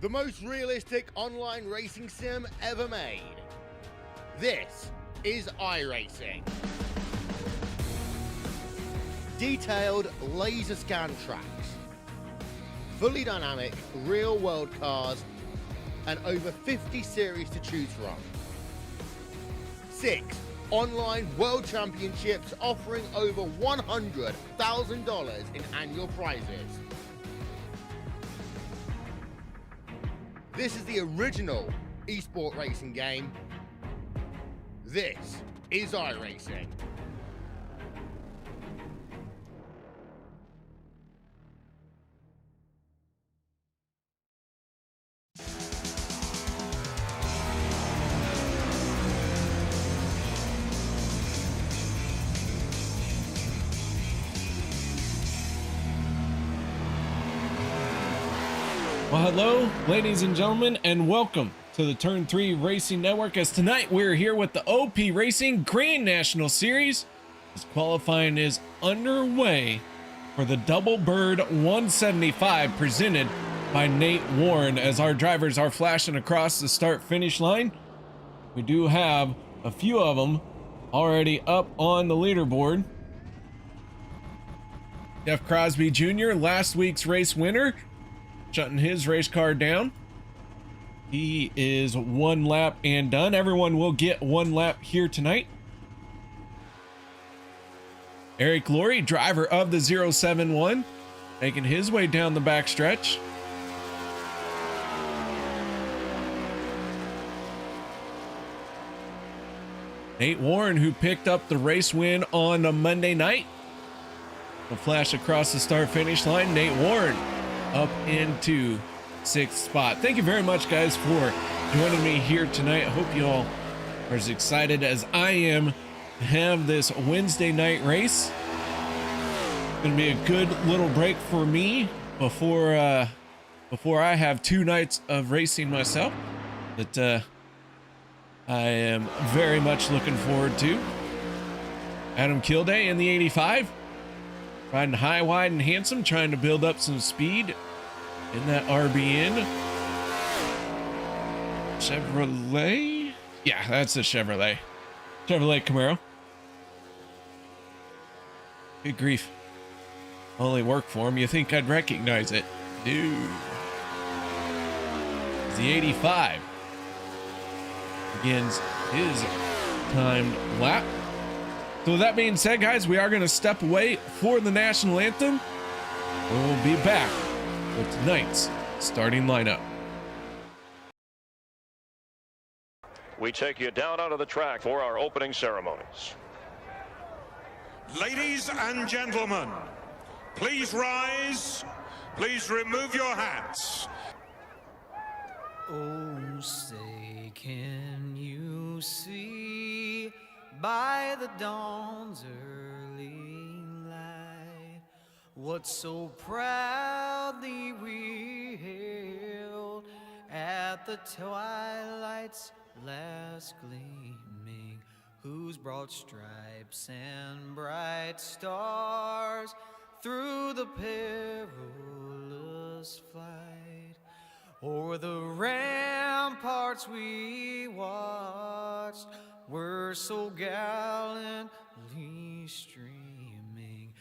the most realistic online racing sim ever made. This is iRacing. Detailed laser scan tracks, fully dynamic real-world cars, and over 50 series to choose from. 6 online world championships offering over $100,000 in annual prizes. This is the original esport racing game. This is iRacing. Well, hello, ladies and gentlemen, and welcome to the Turn 3 Racing Network, as tonight we're here with the OP Racing Grand National Series, as qualifying is underway for the Double Bird 175 presented by Nate Warren. As our drivers are flashing across the start-finish line, we do have a few of them already up on the leaderboard. Jeff Crosby Jr., last week's race winner, shutting his race car down. He is 1 lap and done. Everyone will get 1 lap here tonight. Eric Lorey, driver of the 071, making his way down the backstretch. Nate Warren, who picked up the race win on a Monday night, will flash across the start finish line. Nate Warren up into 6th spot. Thank you very much, guys, for joining me here tonight. I hope you all are as excited as I am to have this Wednesday night race. It's gonna be a good little break for me before I have 2 nights of racing myself that I am very much looking forward to. Adam Kilday in the 85, riding high, wide, and handsome, trying to build up some speed in that RBN Chevrolet. Yeah, that's a Chevrolet Camaro. Good grief. Only work for him. You think I'd recognize it? Dude. The 85 begins his timed lap. So with that being said, guys, we are going to step away for the national anthem. We'll be back with tonight's starting lineup. We take you down onto the track for our opening ceremonies. Ladies and gentlemen, please rise. Please remove your hats. Oh, say, can you see by the dawn's early light what so proudly we hailed at the twilight's last gleaming, whose broad stripes and bright stars through the perilous flight o'er the ramparts we watched were so gallantly streaming,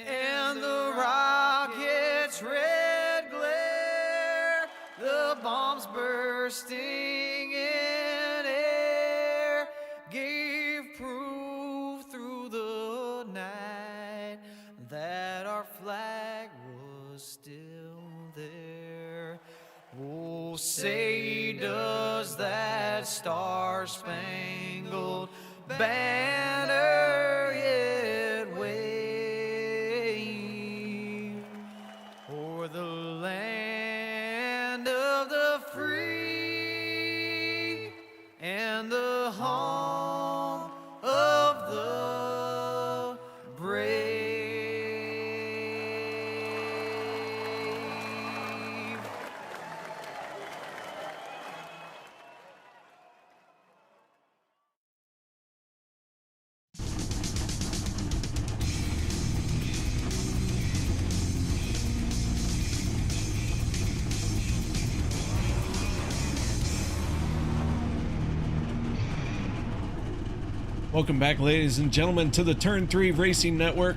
and the rocket's red glare, the bombs bursting in air, gave proof through the night that our flag was still there. Oh, say does that star-spangled banner yet wave o'er the land of the free and the home of the brave? Welcome back, ladies and gentlemen, to the Turn 3 Racing Network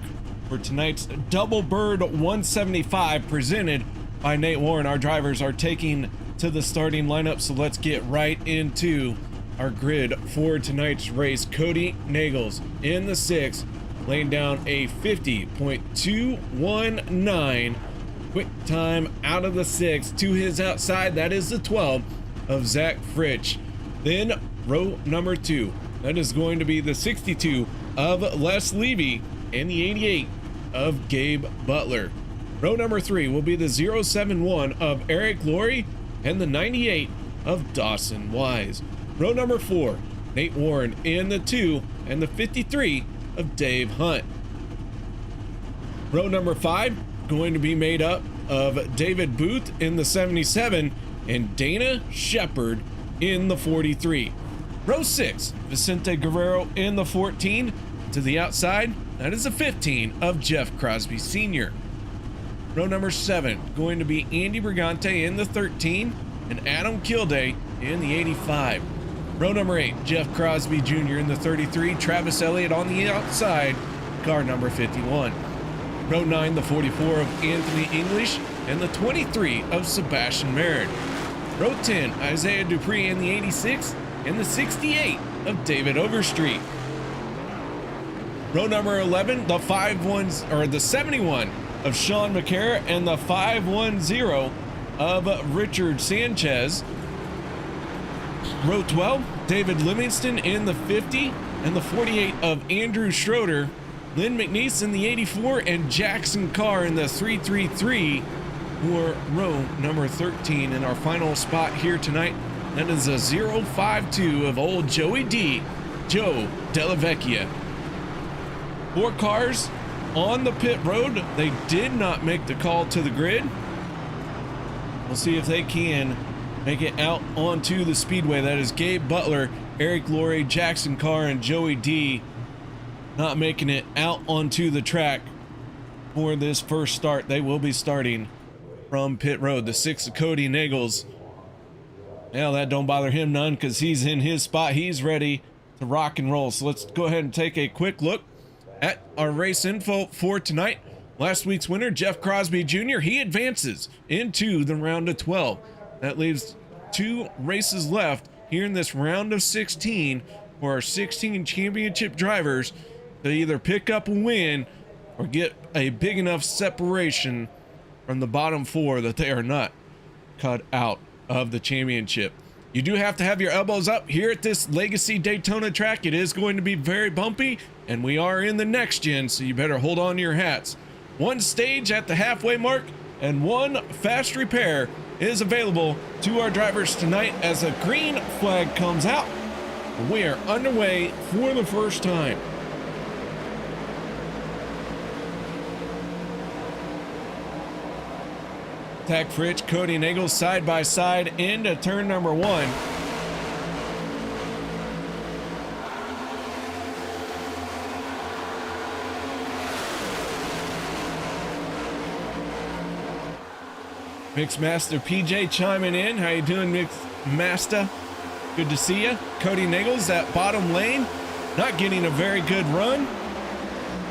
for tonight's Double Bird 175 presented by Nate Warren. Our drivers are taking to the starting lineup, so let's get right into our grid for tonight's race. Kody Neagles in the 6th, laying down a 50.219 quick time out of the 6th. To his outside, that is the 12 of Zach Fritsch. Then row number 2. That is going to be the 62 of Les Levy and the 88 of Gabe Butler. Row number 3 will be the 071 of Eric Lorey and the 98 of Dawson Wise. Row number 4, Nate Warren in the 2 and the 53 of Dave Hunt. Row number 5 going to be made up of David Booth in the 77 and Dana Shepard in the 43. Row 6, Vicente Guerrero in the 14. To the outside, that is the 15 of Jeff Crosby Sr. Row number 7, going to be Andy Brigante in the 13 and Adam Kilday in the 85. Row number 8, Jeff Crosby Jr. in the 33, Travis Elliott on the outside, car number 51. Row 9, the 44 of Anthony English and the 23 of Sebastian Merritt. Row 10, Isaiah Dupree in the 86 and the 68 of David Overstreet. Row number 11, the 71 of Sean McCarra and the 510 of Richard Sanchez. Row 12, David Livingston in the 50 and the 48 of Andrew Schroeder. Lynn McNeese in the 84 and Jackson Carr in the 333 for row number 13. In our final spot here tonight, that is a 052 of old Joey D, Joe Delavecchia. 4 cars on the pit road. They did not make the call to the grid. We'll see if they can make it out onto the speedway. That is Gabe Butler, Eric Lorey, Jackson Carr, and Joey D not making it out onto the track for this first start. They will be starting from pit road. The 6 of Kody Neagles. Now that don't bother him none because he's in his spot. He's ready to rock and roll. So let's go ahead and take a quick look at our race info for tonight. Last week's winner, Jeff Crosby Jr., he advances into the round of 12. That leaves 2 races left here in this round of 16 for our 16 championship drivers to either pick up a win or get a big enough separation from the bottom 4 that they are not cut out of the championship. You do have to have your elbows up here at this Legacy Daytona track. It is going to be very bumpy, and we are in the next gen, so you better hold on to your hats. 1 stage at the halfway mark and 1 fast repair is available to our drivers tonight as a green flag comes out. We are underway for the first time. Zach Fritsch, Kody Neagles side by side into turn number 1. Mixmaster PJ chiming in. How you doing, Mixmaster? Good to see you. Kody Neagles, that bottom lane, not getting a very good run.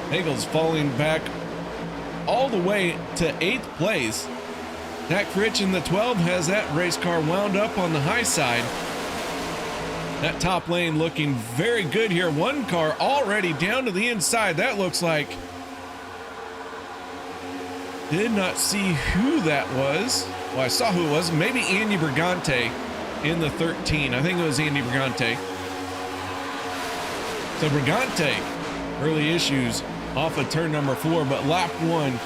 Neagles falling back all the way to 8th place. Zach Fritsch in the 12 has that race car wound up on the high side. That top lane looking very good here. 1 car already down to the inside. That looks like... Did not see who that was. Well, I saw who it was. Maybe Andy Brigante in the 13. I think it was Andy Brigante. So Brigante, early issues off of turn number 4, but lap 1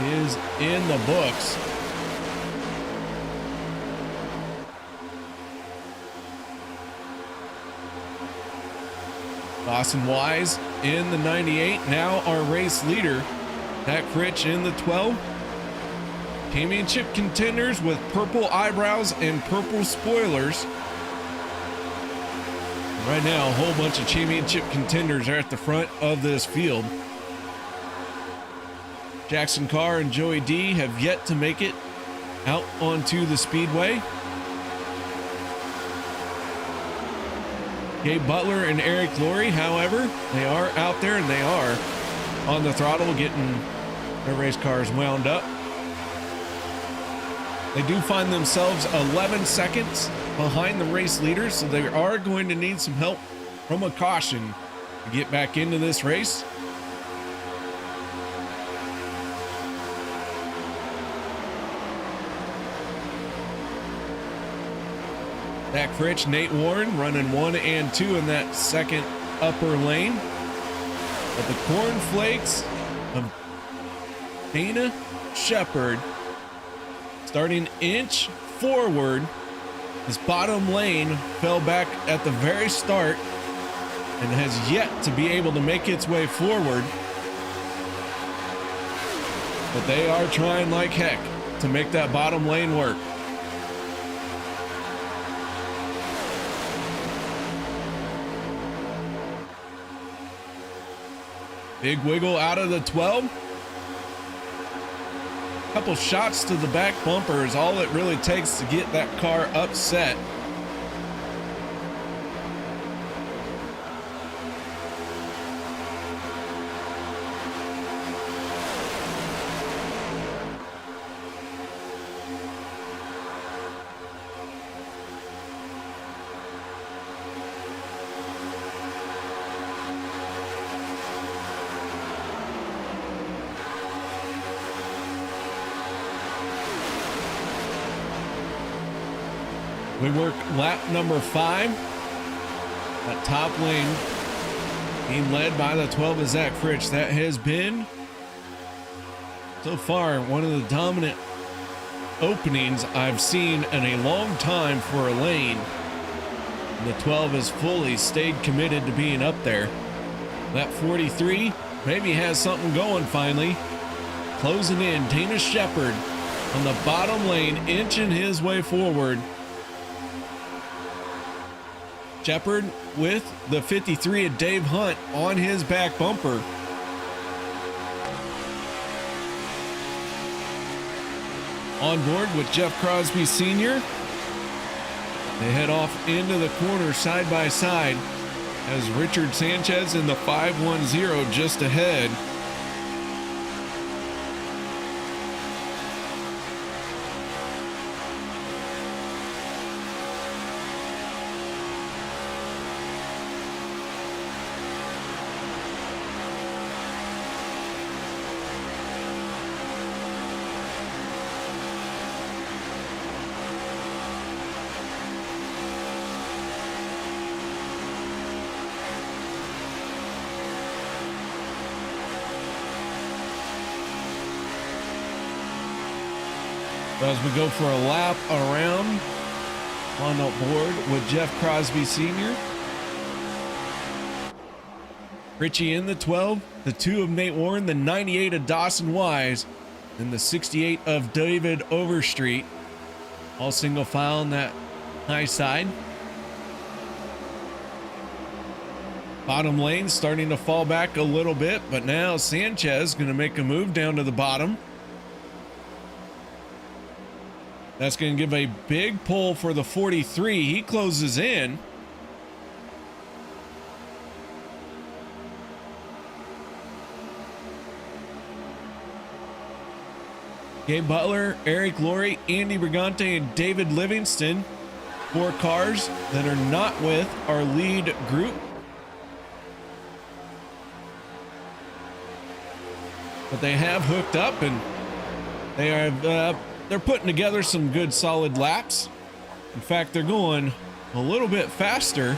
is in the books. Dawson Wise in the 98, now our race leader. Zach Fritsch in the 12. Championship contenders with purple eyebrows and purple spoilers. Right now, a whole bunch of championship contenders are at the front of this field. Jackson Carr and Joey D have yet to make it out onto the speedway. Gabe Butler and Lorey, however, they are out there and they are on the throttle getting their race cars wound up. They do find themselves 11 seconds behind the race leaders, so they are going to need some help from a caution to get back into this race. Zach Fritsch, Nate Warren running 1 and 2 in that second upper lane. But the cornflakes of Dana Shepard starting inch forward. This bottom lane fell back at the very start and has yet to be able to make its way forward. But they are trying like heck to make that bottom lane work. Big wiggle out of the 12. Couple shots to the back bumper is all it really takes to get that car upset. We work lap number 5. That top lane being led by the 12 of Zach Fritsch. That has been, so far, one of the dominant openings I've seen in a long time for a lane. And the 12 has fully stayed committed to being up there. Lap 43 maybe has something going finally. Closing in, Dana Shepard on the bottom lane, inching his way forward. Shepard with the 53 of Dave Hunt on his back bumper. On board with Jeff Crosby Sr. They head off into the corner side by side as Richard Sanchez in the 510 just ahead. As we go for a lap around on board with Jeff Crosby Sr. Richie in the 12, the 2 of Nate Warren, the 98 of Dawson Wise, and the 68 of David Overstreet. All single file on that high side. Bottom lane starting to fall back a little bit, but now Sanchez going to make a move down to the bottom. That's going to give a big pull for the 43. He closes in. Gabe Butler, Lorey, Andy Brigante, and David Livingston. 4 cars that are not with our lead group. But they have hooked up and they are they're putting together some good solid laps. In fact, they're going a little bit faster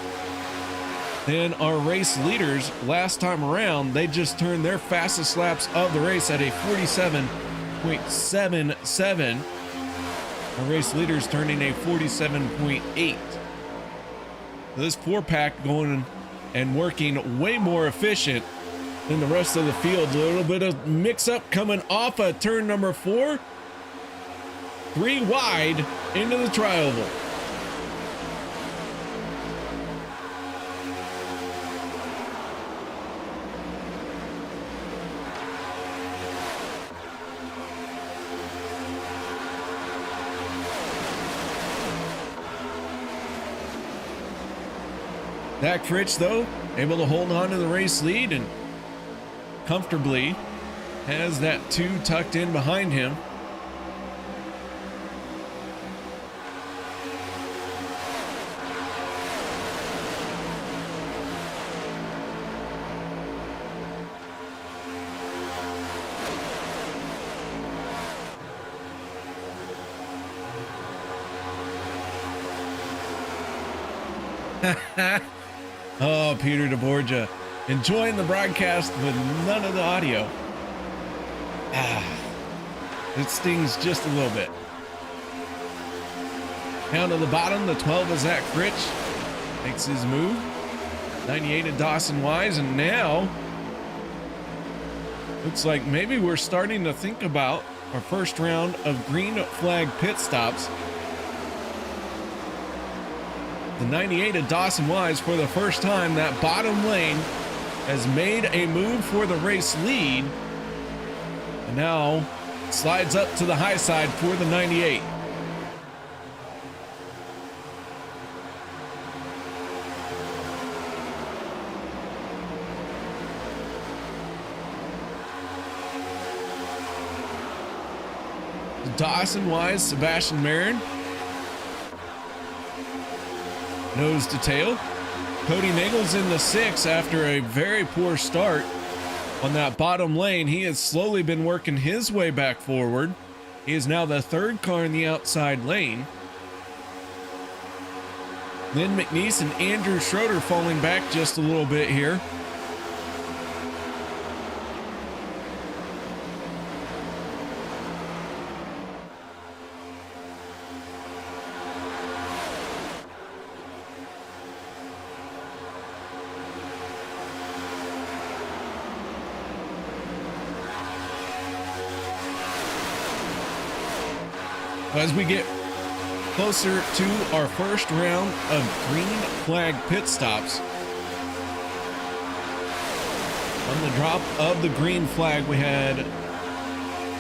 than our race leaders last time around. They just turned their fastest laps of the race at a 47.77. Our race leaders turning a 47.8. So this 4-pack going and working way more efficient than the rest of the field. A little bit of mix up coming off of turn number 4. 3 wide into the tri-oval. Zach Fritsch, though, able to hold on to the race lead and comfortably has that 2 tucked in behind him. Oh, Peter DeBorgia enjoying the broadcast with none of the audio. It stings just a little bit. Down to the bottom, the 12 is Zach Fritsch. Makes his move. 98 of Dawson Wise, and now looks like maybe we're starting to think about our first round of green flag pit stops. The 98 of Dawson Wise, for the first time, that bottom lane has made a move for the race lead. And now slides up to the high side for the 98. Dawson Wise, Sebastian Marin. Nose to tail. Kody Neagles in the 6 after a very poor start on that bottom lane. He has slowly been working his way back forward. He is now the 3rd car in the outside lane. Lynn McNeese and Andrew Schroeder falling back just a little bit here. As we get closer to our first round of green flag pit stops, on the drop of the green flag, we had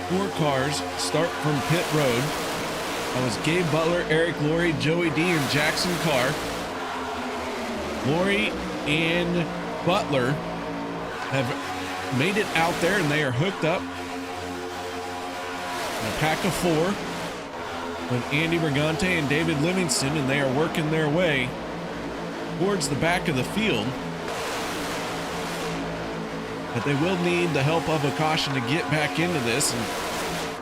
4 cars start from pit road. That was Gabe Butler, Eric Lorey, Joey D, and Jackson Carr. Lorey and Butler have made it out there, and they are hooked up in a pack of 4 with Andy Brigante and David Livingston, and they are working their way towards the back of the field. But they will need the help of a caution to get back into this, and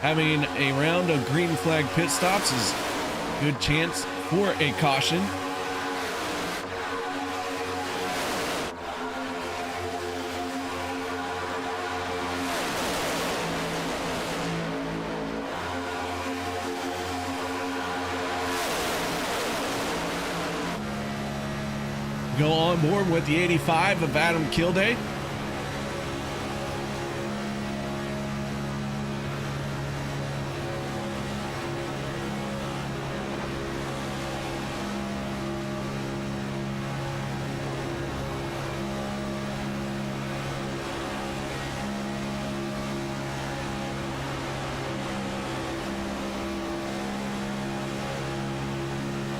having a round of green flag pit stops is a good chance for a caution. Go on board with the 85 of Adam Kilday.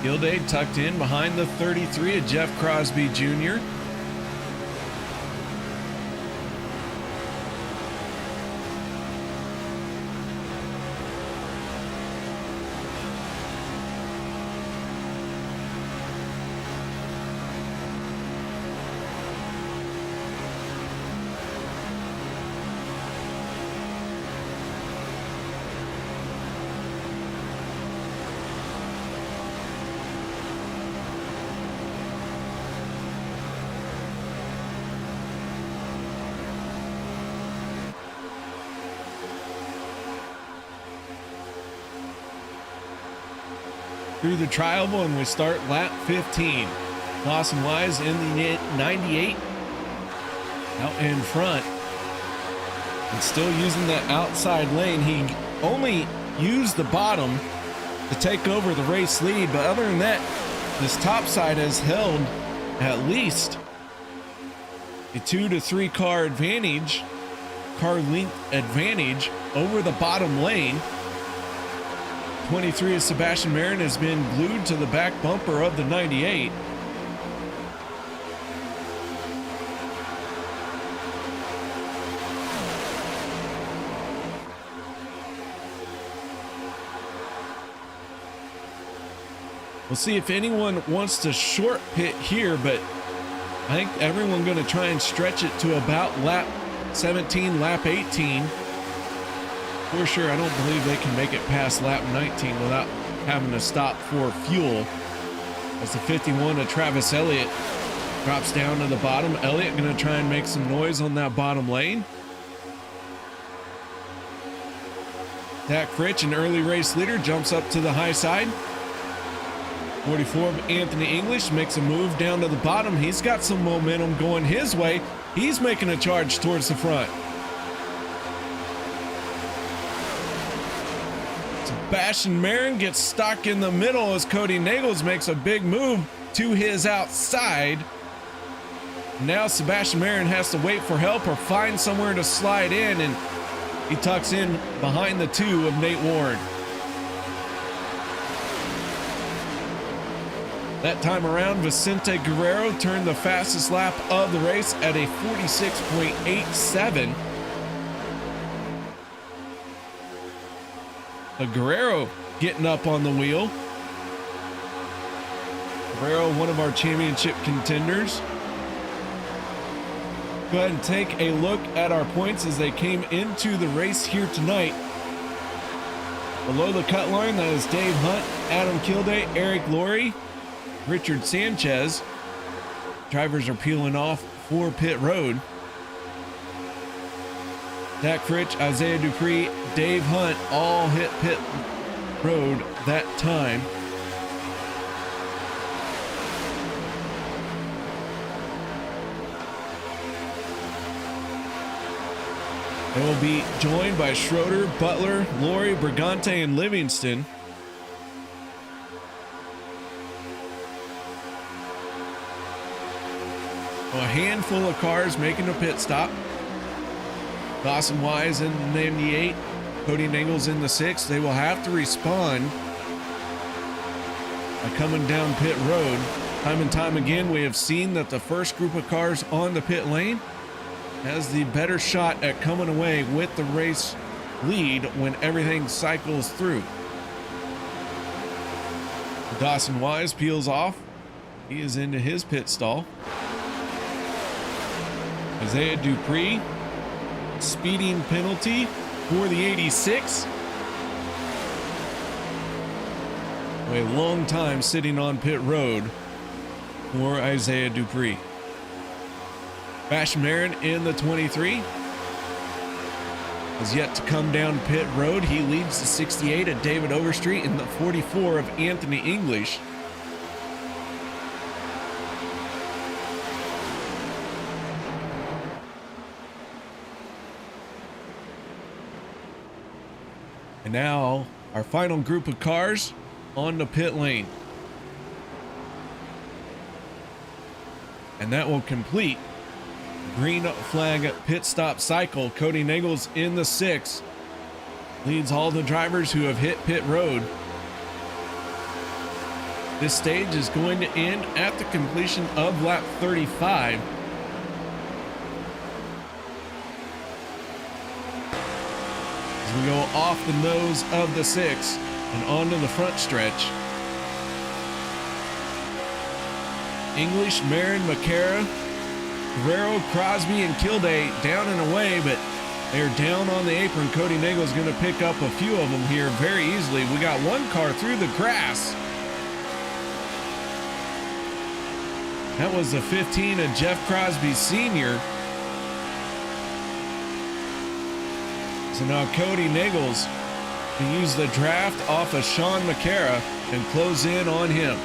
Kilday tucked in behind the 33 of Jeff Crosby Jr. Through the tribal, and we start lap 15. Dawson Wise in the 98 out in front and still using that outside lane. He only used the bottom to take over the race lead, but other than that, this top side has held at least a 2 to 3 car advantage, car length advantage over the bottom lane. 23 of Sebastian Marin has been glued to the back bumper of the 98. We'll see if anyone wants to short pit here, but I think everyone going to try and stretch it to about lap 17, lap 18. For sure, I don't believe they can make it past lap 19 without having to stop for fuel. As the 51 of Travis Elliott drops down to the bottom. Elliott going to try and make some noise on that bottom lane. Dak Fritch, an early race leader, jumps up to the high side. 44 of Anthony English makes a move down to the bottom. He's got some momentum going his way. He's making a charge towards the front. Sebastian Marin gets stuck in the middle as Kody Neagles makes a big move to his outside. Now Sebastian Marin has to wait for help or find somewhere to slide in, and he tucks in behind the 2 of Nate Warren. That time around, Vicente Guerrero turned the fastest lap of the race at a 46.87. Guerrero getting up on the wheel. Guerrero, one of our championship contenders. Go ahead and take a look at our points as they came into the race here tonight. Below the cut line, that is Dave Hunt, Adam Kilday, Eric Lorey, Richard Sanchez. Drivers are peeling off for pit road. Dak Fritch, Isaiah Dupree, Dave Hunt all hit pit road that time. They will be joined by Schroeder, Butler, Lorey, Brigante, and Livingston. A handful of cars making a pit stop. Dawson Wise in the 98, Kody Neagles in the 6. They will have to respond by coming down pit road. Time and time again, we have seen that the first group of cars on the pit lane has the better shot at coming away with the race lead when everything cycles through. Dawson Wise peels off. He is into his pit stall. Isaiah Dupree, speeding penalty for the 86. A long time sitting on pit road for Isaiah Dupree. Sebastian Marin in the 23 has yet to come down pit road. He leads the 68 at David Overstreet in the 44 of Anthony English. And now our final group of cars on the pit lane. And that will complete the green flag pit stop cycle. Kody Neagles in the 6 leads all the drivers who have hit pit road. This stage is going to end at the completion of lap 35. We go off the nose of the 6 and onto the front stretch. English, Marin, McCara, Guerrero, Crosby, and Kilday down and away, but they're down on the apron. Kody Neagles going to pick up a few of them here very easily. We got one car through the grass. That was the 15 of Jeff Crosby Sr. So now Kody Neagles can use the draft off of Sean McCara and close in on him.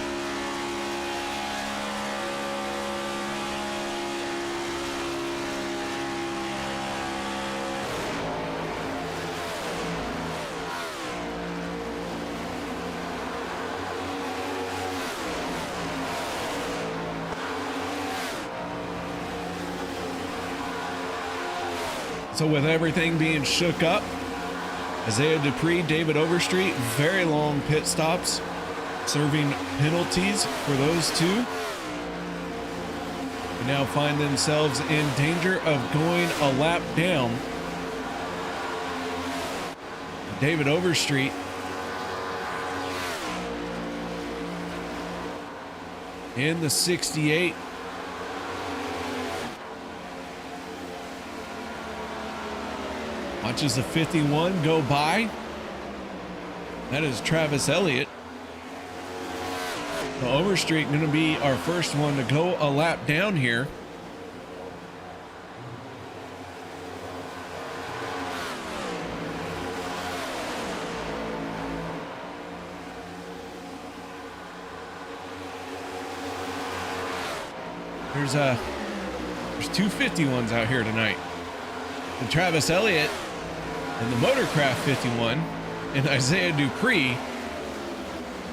So with everything being shook up, Isaiah Dupree, David Overstreet, very long pit stops, serving penalties for those two. They now find themselves in danger of going a lap down. David Overstreet in the 68. Watches the 51 go by. That is Travis Elliott. The Overstreet going to be our first one to go a lap down here. There's two 51s out here tonight. The Travis Elliott and the Motorcraft 51 and Isaiah Dupree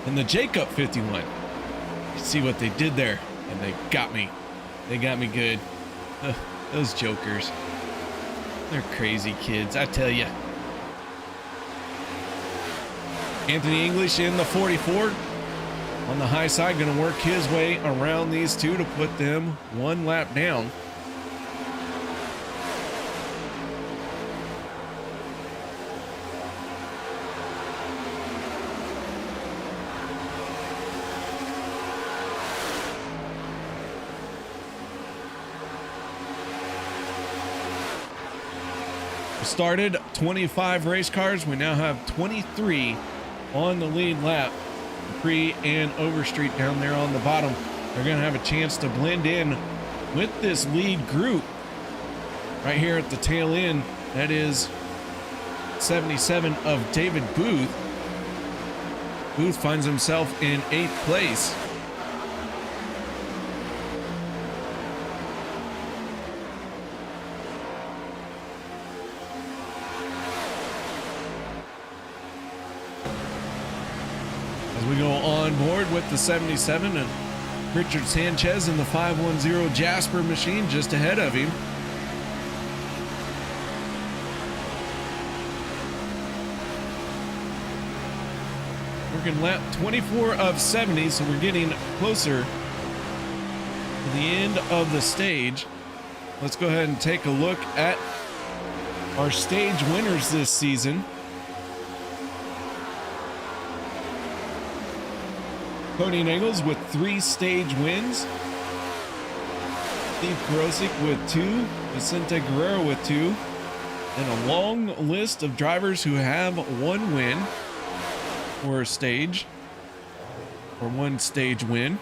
and the Jacob 51. You see what they did there, and they got me. They got me good. Ugh, those jokers. They're crazy kids, I tell you. Anthony English in the 44. On the high side, going to work his way around these two to put them one lap down. We started 25 race cars. We now have 23 on the lead lap. Dupree and Overstreet down there on the bottom. They're going to have a chance to blend in with this lead group right here at the tail end. That is 77 of David Booth. Booth finds himself in 8th place. We go on board with the 77 and Richard Sanchez in the 510 Jasper machine just ahead of him. Working lap 24 of 70, so we're getting closer to the end of the stage. Let's go ahead and take a look at our stage winners this season. Kody Neagles with 3 stage wins. Steve Karosik with 2. Vicente Guerrero with 2. And a long list of drivers who have 1 win for a stage, or 1 stage win.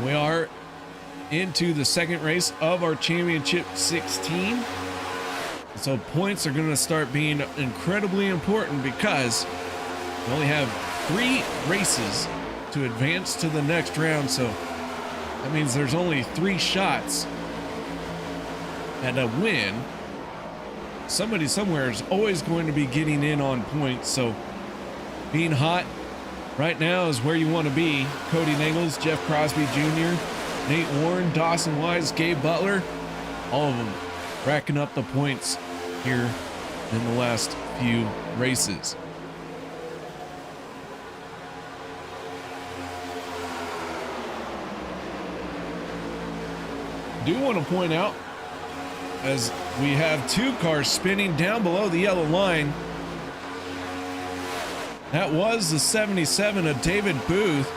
We are into the second race of our championship 16. So points are going to start being incredibly important because we only have 3 races to advance to the next round. So that means there's only 3 shots at a win. Somebody somewhere is always going to be getting in on points. So being hot right now is where you want to be. Kody Neagles, Jeff Crosby Jr., Nate Warren, Dawson Wise, Gabe Butler, all of them racking up the points here in the last few races. Do want to point out, as we have 2 cars spinning down below the yellow line, that was the 77 of David Booth.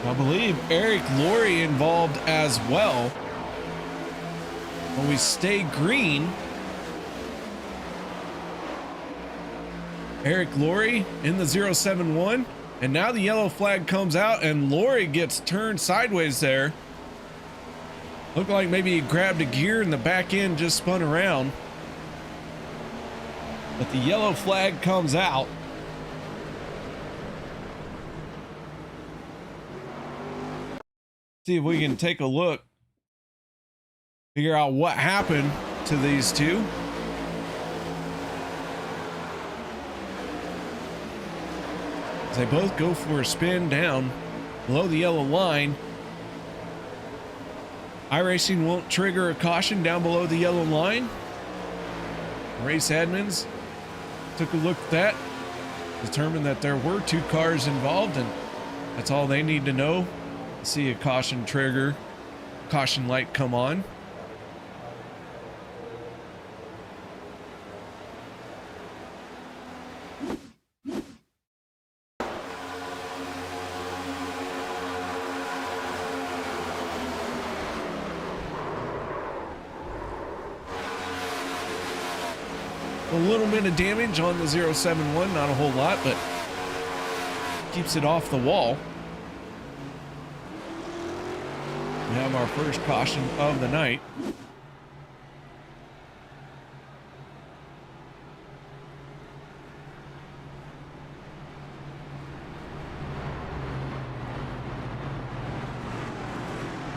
I believe Eric Lorey involved as well. When we stay green, Eric Lorey in the 071, and now the yellow flag comes out and Lorey gets turned sideways there. Looked like maybe he grabbed a gear and the back end just spun around. But the yellow flag comes out. See if we can take a look. Figure out what happened to these two. As they both go for a spin down below the yellow line. iRacing won't trigger a caution down below the yellow line. Race admins took a look at that, determined that there were 2 cars involved, and that's all they need to know. See a caution trigger, caution light come on. little bit of damage on the 071, not a whole lot, but keeps it off the wall. We have our first caution of the night.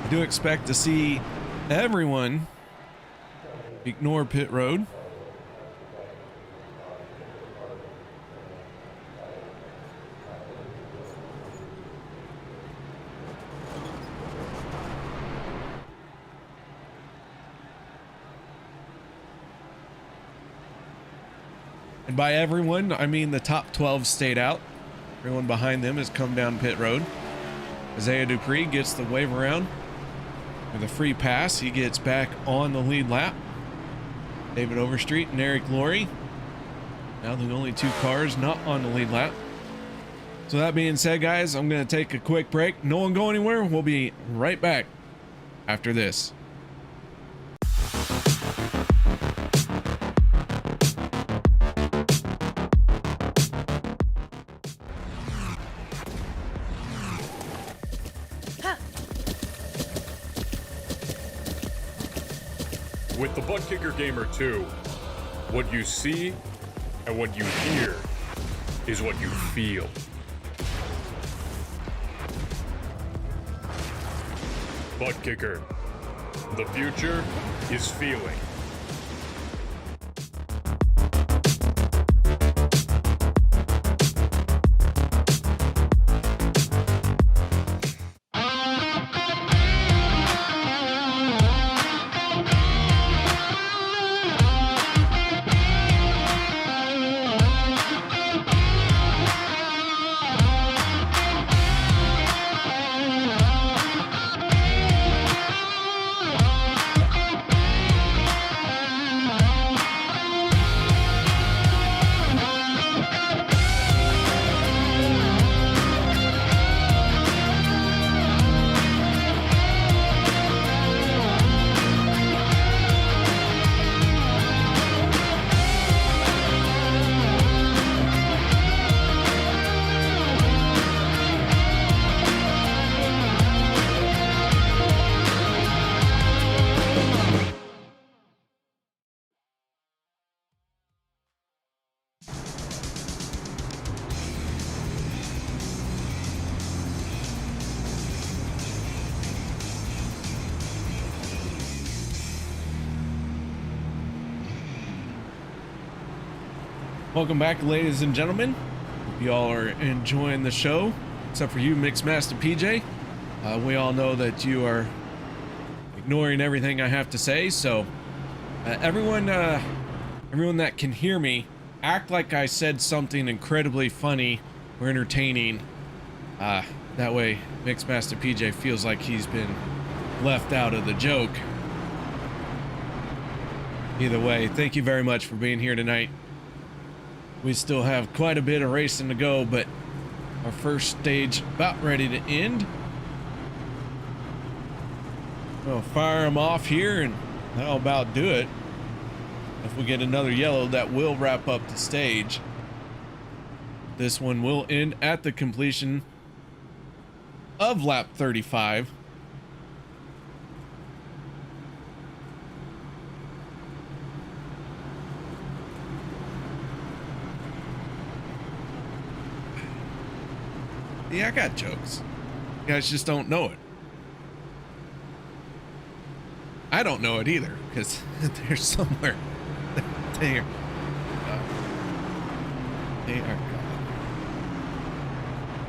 I do expect to see everyone ignore pit road. And by everyone, I mean the top 12 stayed out. Everyone behind them has come down pit road. Isaiah Dupree gets the wave around with a free pass. He gets back on the lead lap. David Overstreet and Eric Lorey, now the only two cars not on the lead lap. So that being said, guys, I'm going to take a quick break. No one go anywhere. We'll be right back after this. With the Butt Kicker Gamer 2, what you see and what you hear is what you feel. Butt Kicker. The future is feeling. Welcome back, ladies and gentlemen. Hope you all are enjoying the show, except for you, Mixmaster PJ. We all know that you are ignoring everything I have to say, so everyone that can hear me, act like I said something incredibly funny or entertaining. That way, Mixmaster PJ feels like he's been left out of the joke. Either way, thank you very much for being here tonight. We still have quite a bit of racing to go, but our first stage about ready to end. We'll fire them off here, and that'll about do it. If we get another yellow, that will wrap up the stage. This one will end at the completion of lap 35. Yeah, I got jokes. You guys just don't know it. I don't know it either, because they're somewhere. They are gone.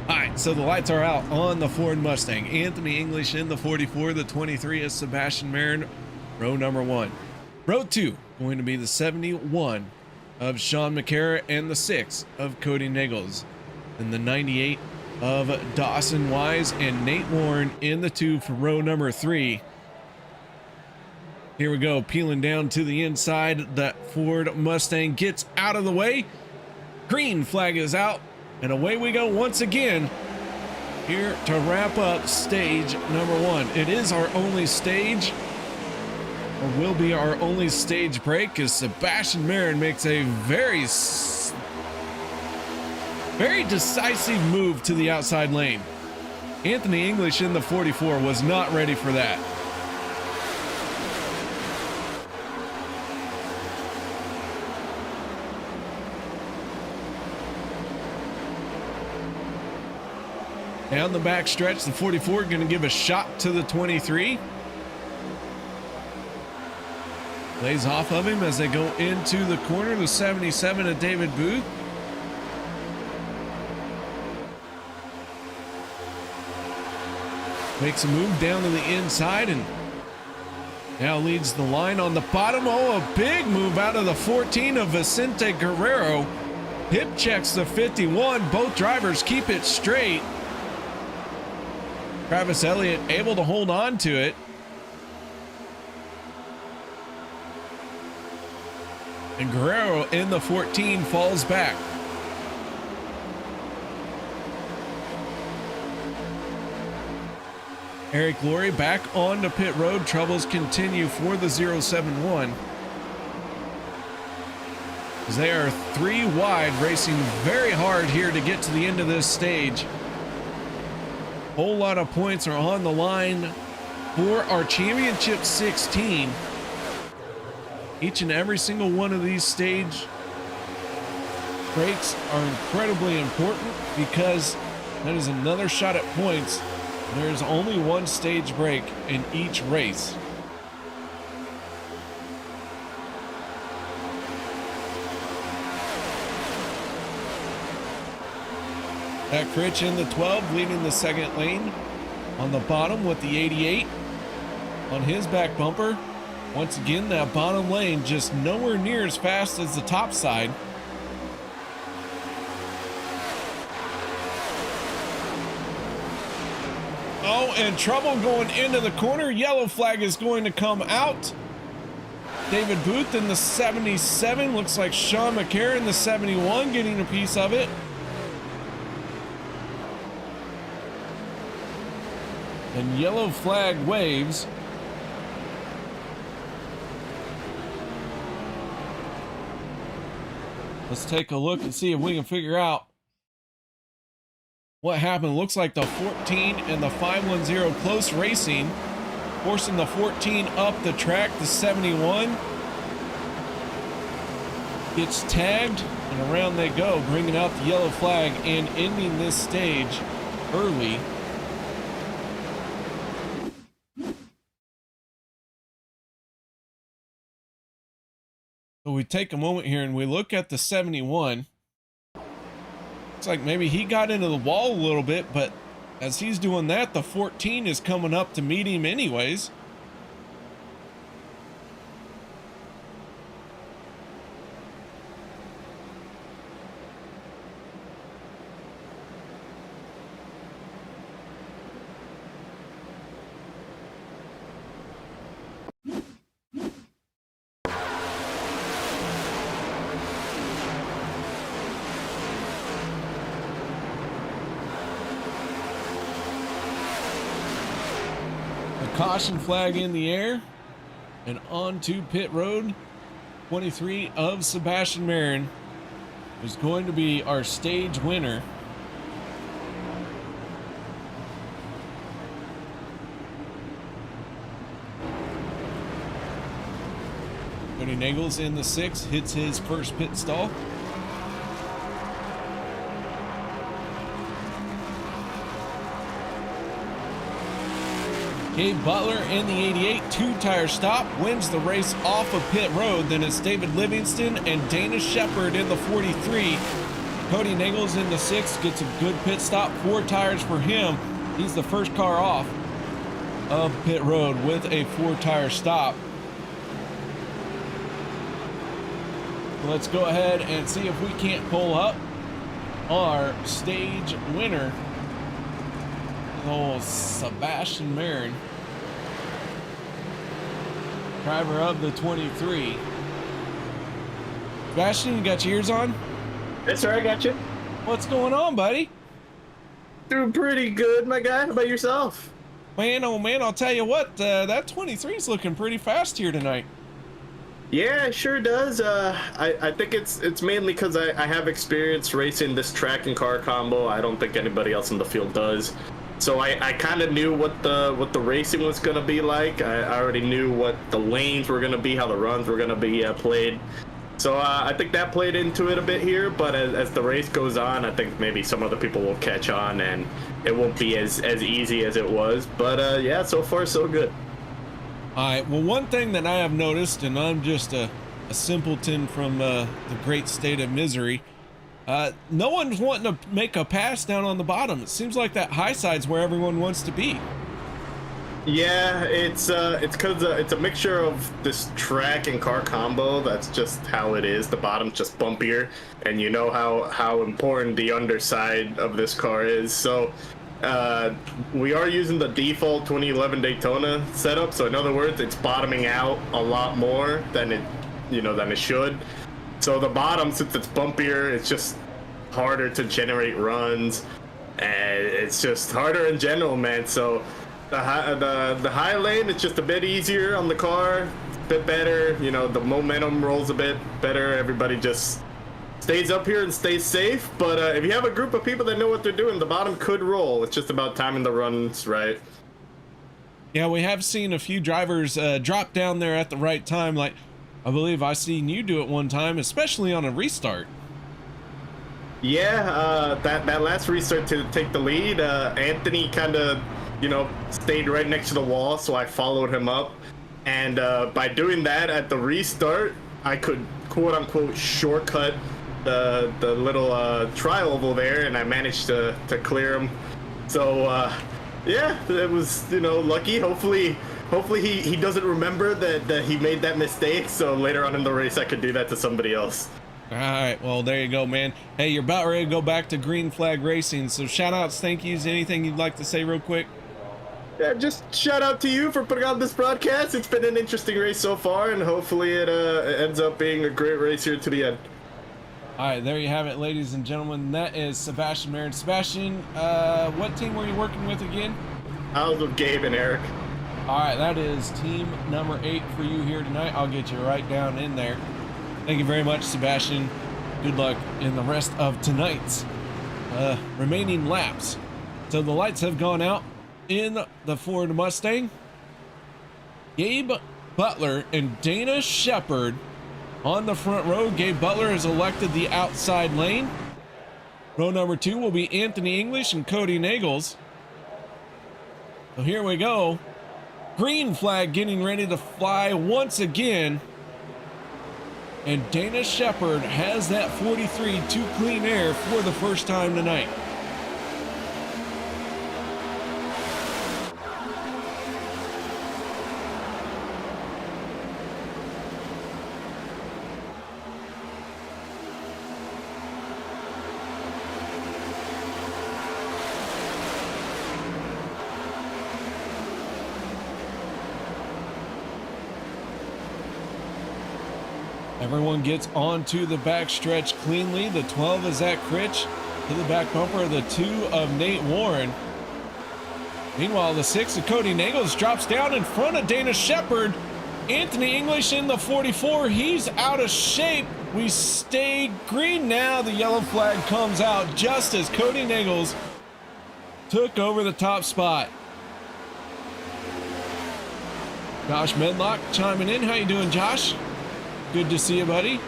Alright, so the lights are out on the Ford Mustang. Anthony English in the 44. The 23 is Sebastian Marin, row number 1. Row 2, going to be the 71 of Sean McCarra and the 6 of Kody Neagles. And the 98 of Dawson Wise and Nate Warren in the 2 for row number 3. Here we go, peeling down to the inside. That Ford Mustang gets out of the way. Green flag is out, and away we go once again here to wrap up stage number 1. It is our only stage will be our only stage break as Sebastian Marin makes a very decisive move to the outside lane. Anthony English in the 44 was not ready for that. Down the back stretch, the 44 going to give a shot to the 23. Lays off of him as they go into the corner. The 77 of David Booth. Makes a move down to the inside and now leads the line on the bottom. Oh, a big move out of the 14 of Vicente Guerrero. Hip checks the 51. Both drivers keep it straight. Travis Elliott able to hold on to it. And Guerrero in the 14 falls back. Eric Lorey back onto pit road. Troubles continue for the 071. As they are 3 wide, racing very hard here to get to the end of this stage. Whole lot of points are on the line for our championship 16. Each and every single one of these stage breaks are incredibly important because that is another shot at points. There's only one stage break in each race. That Critch in the 12 leading the second lane. On the bottom with the 88 on his back bumper. Once again, that bottom lane just nowhere near as fast as the top side. Oh, and trouble going into the corner. Yellow flag is going to come out. David Booth in the 77. Looks like Sean McCarron in the 71 getting a piece of it. And yellow flag waves. Let's take a look and see if we can figure out what happened. Looks like the 14 and the 510 close racing, forcing the 14 up the track. The 71 gets tagged and around they go, bringing out the yellow flag and ending this stage early. So we take a moment here and we look at the 71. Looks like maybe he got into the wall a little bit, but as he's doing that, the 14 is coming up to meet him anyways. Caution flag in the air and onto pit road. 23 of Sebastian Marin is going to be our stage winner. Kody Neagles in the 6 hits his first pit stall. Gabe Butler in the 88, 2-tire stop, wins the race off of pit road. Then it's David Livingston and Dana Shepard in the 43. Kody Neagles in the 6 gets a good pit stop, 4 tires for him. He's the first car off of pit road with a 4-tire stop. Let's go ahead and see if we can't pull up our stage winner. Oh, Sebastian Marin, driver of the 23. Sebastian, you got your ears on? Yes, sir, I got you. What's going on, buddy? Doing pretty good, my guy. How about yourself? Man, oh man, I'll tell you what, that 23 is looking pretty fast here tonight. Yeah, it sure does. I think it's mainly because I have experience racing this track and car combo. I don't think anybody else in the field does. So I kind of knew what the racing was gonna be like. I already knew what the lanes were gonna be, how the runs were gonna be played. So I think that played into it a bit here. But as the race goes on, I think maybe some other people will catch on, and it won't be as easy as it was. But yeah, so far so good. All right, well, one thing that I have noticed, and I'm just a simpleton from the great state of misery, no one's wanting to make a pass down on the bottom. It seems like that high side's where everyone wants to be. Yeah, it's because it's a mixture of this track and car combo. That's just how it is. The bottom's just bumpier, and you know how important the underside of this car is. So we are using the default 2011 Daytona setup. So in other words, it's bottoming out a lot more than it should. So the bottom, since it's bumpier, it's just harder to generate runs, and it's just harder in general, man. So the high lane, it's just a bit easier on the car, a bit better. You know, the momentum rolls a bit better. Everybody just stays up here and stays safe. But if you have a group of people that know what they're doing, the bottom could roll. It's just about timing the runs right. Yeah, we have seen a few drivers drop down there at the right time. Like, I believe I seen you do it one time, especially on a restart. Yeah, that last restart to take the lead, Anthony kind of, stayed right next to the wall, so I followed him up. And by doing that at the restart, I could quote-unquote shortcut the little tri-oval there, and I managed to clear him. So yeah, it was lucky. Hopefully he doesn't remember that he made that mistake, so later on in the race I could do that to somebody else. All right, well, there you go, man. Hey, you're about ready to go back to green flag racing, so shout outs, thank yous, anything you'd like to say real quick? Yeah, just shout out to you for putting on this broadcast. It's been an interesting race so far, and hopefully it ends up being a great race here to the end. All right, there you have it, ladies and gentlemen. That is Sebastian Marin. Sebastian, what team were you working with again? I was with Gabe and Eric. All right, that is team number 8 for you here tonight. I'll get you right down in there. Thank you very much, Sebastian. Good luck in the rest of tonight's remaining laps. So the lights have gone out in the Ford Mustang. Gabe Butler and Dana Shepard on the front row. Gabe Butler has elected the outside lane. Row number 2 will be Anthony English and Kody Neagles. So here we go. Green flag getting ready to fly once again. And Dana Shepard has that 43 to clean air for the first time tonight. Everyone gets onto the backstretch cleanly. The 12 is Zach Critch to the back bumper. The 2 of Nate Warren. Meanwhile, the 6 of Kody Neagles drops down in front of Dana Shepard. Anthony English in the 44. He's out of shape. We stay green now. The yellow flag comes out just as Kody Neagles took over the top spot. Josh Medlock chiming in. How you doing, Josh? Good to see you, buddy.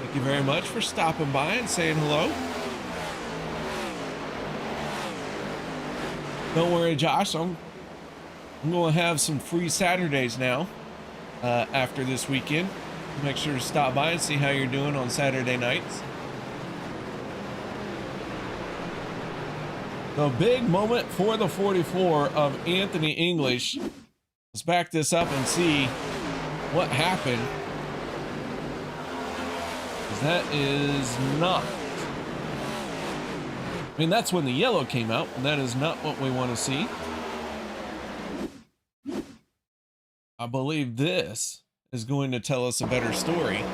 Thank you very much for stopping by and saying hello. Don't worry, Josh. I'm going to have some free Saturdays now after this weekend. Make sure to stop by and see how you're doing on Saturday nights. The big moment for the 44 of Anthony English. Let's back this up and see what happened. That is not. I mean, that's when the yellow came out, and that is not what we want to see. I believe this is going to tell us a better story.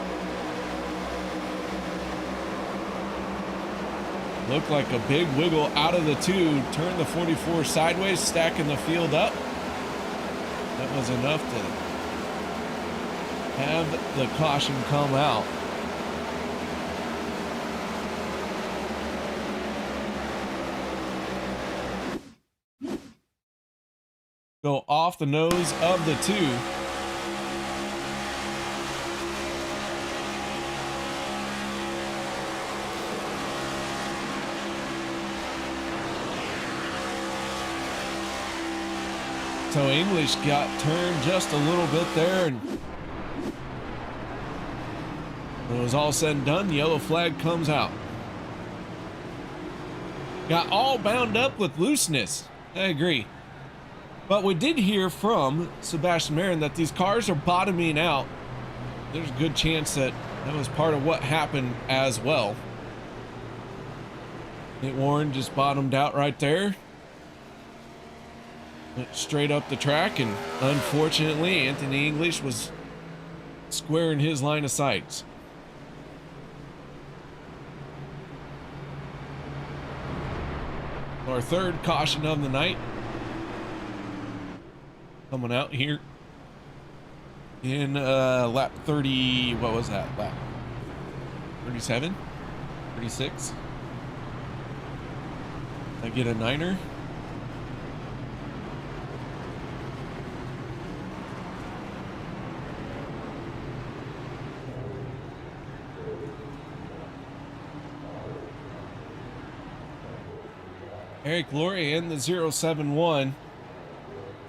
Looked like a big wiggle out of the 2, turned the 44 sideways, stacking the field up. That was enough to have the caution come out. Go off the nose of the 2. So English got turned just a little bit there, and when it was all said and done, the yellow flag comes out. Got all bound up with looseness. I agree. But we did hear from Sebastian Marin that these cars are bottoming out. There's a good chance that that was part of what happened as well. Nate Warren just bottomed out right there. Went straight up the track, and unfortunately Anthony English was square in his line of sight. Our third caution of the night coming out here in lap 30. What was that lap? 37, 36. I get a 9er. Eric Lorey in the 071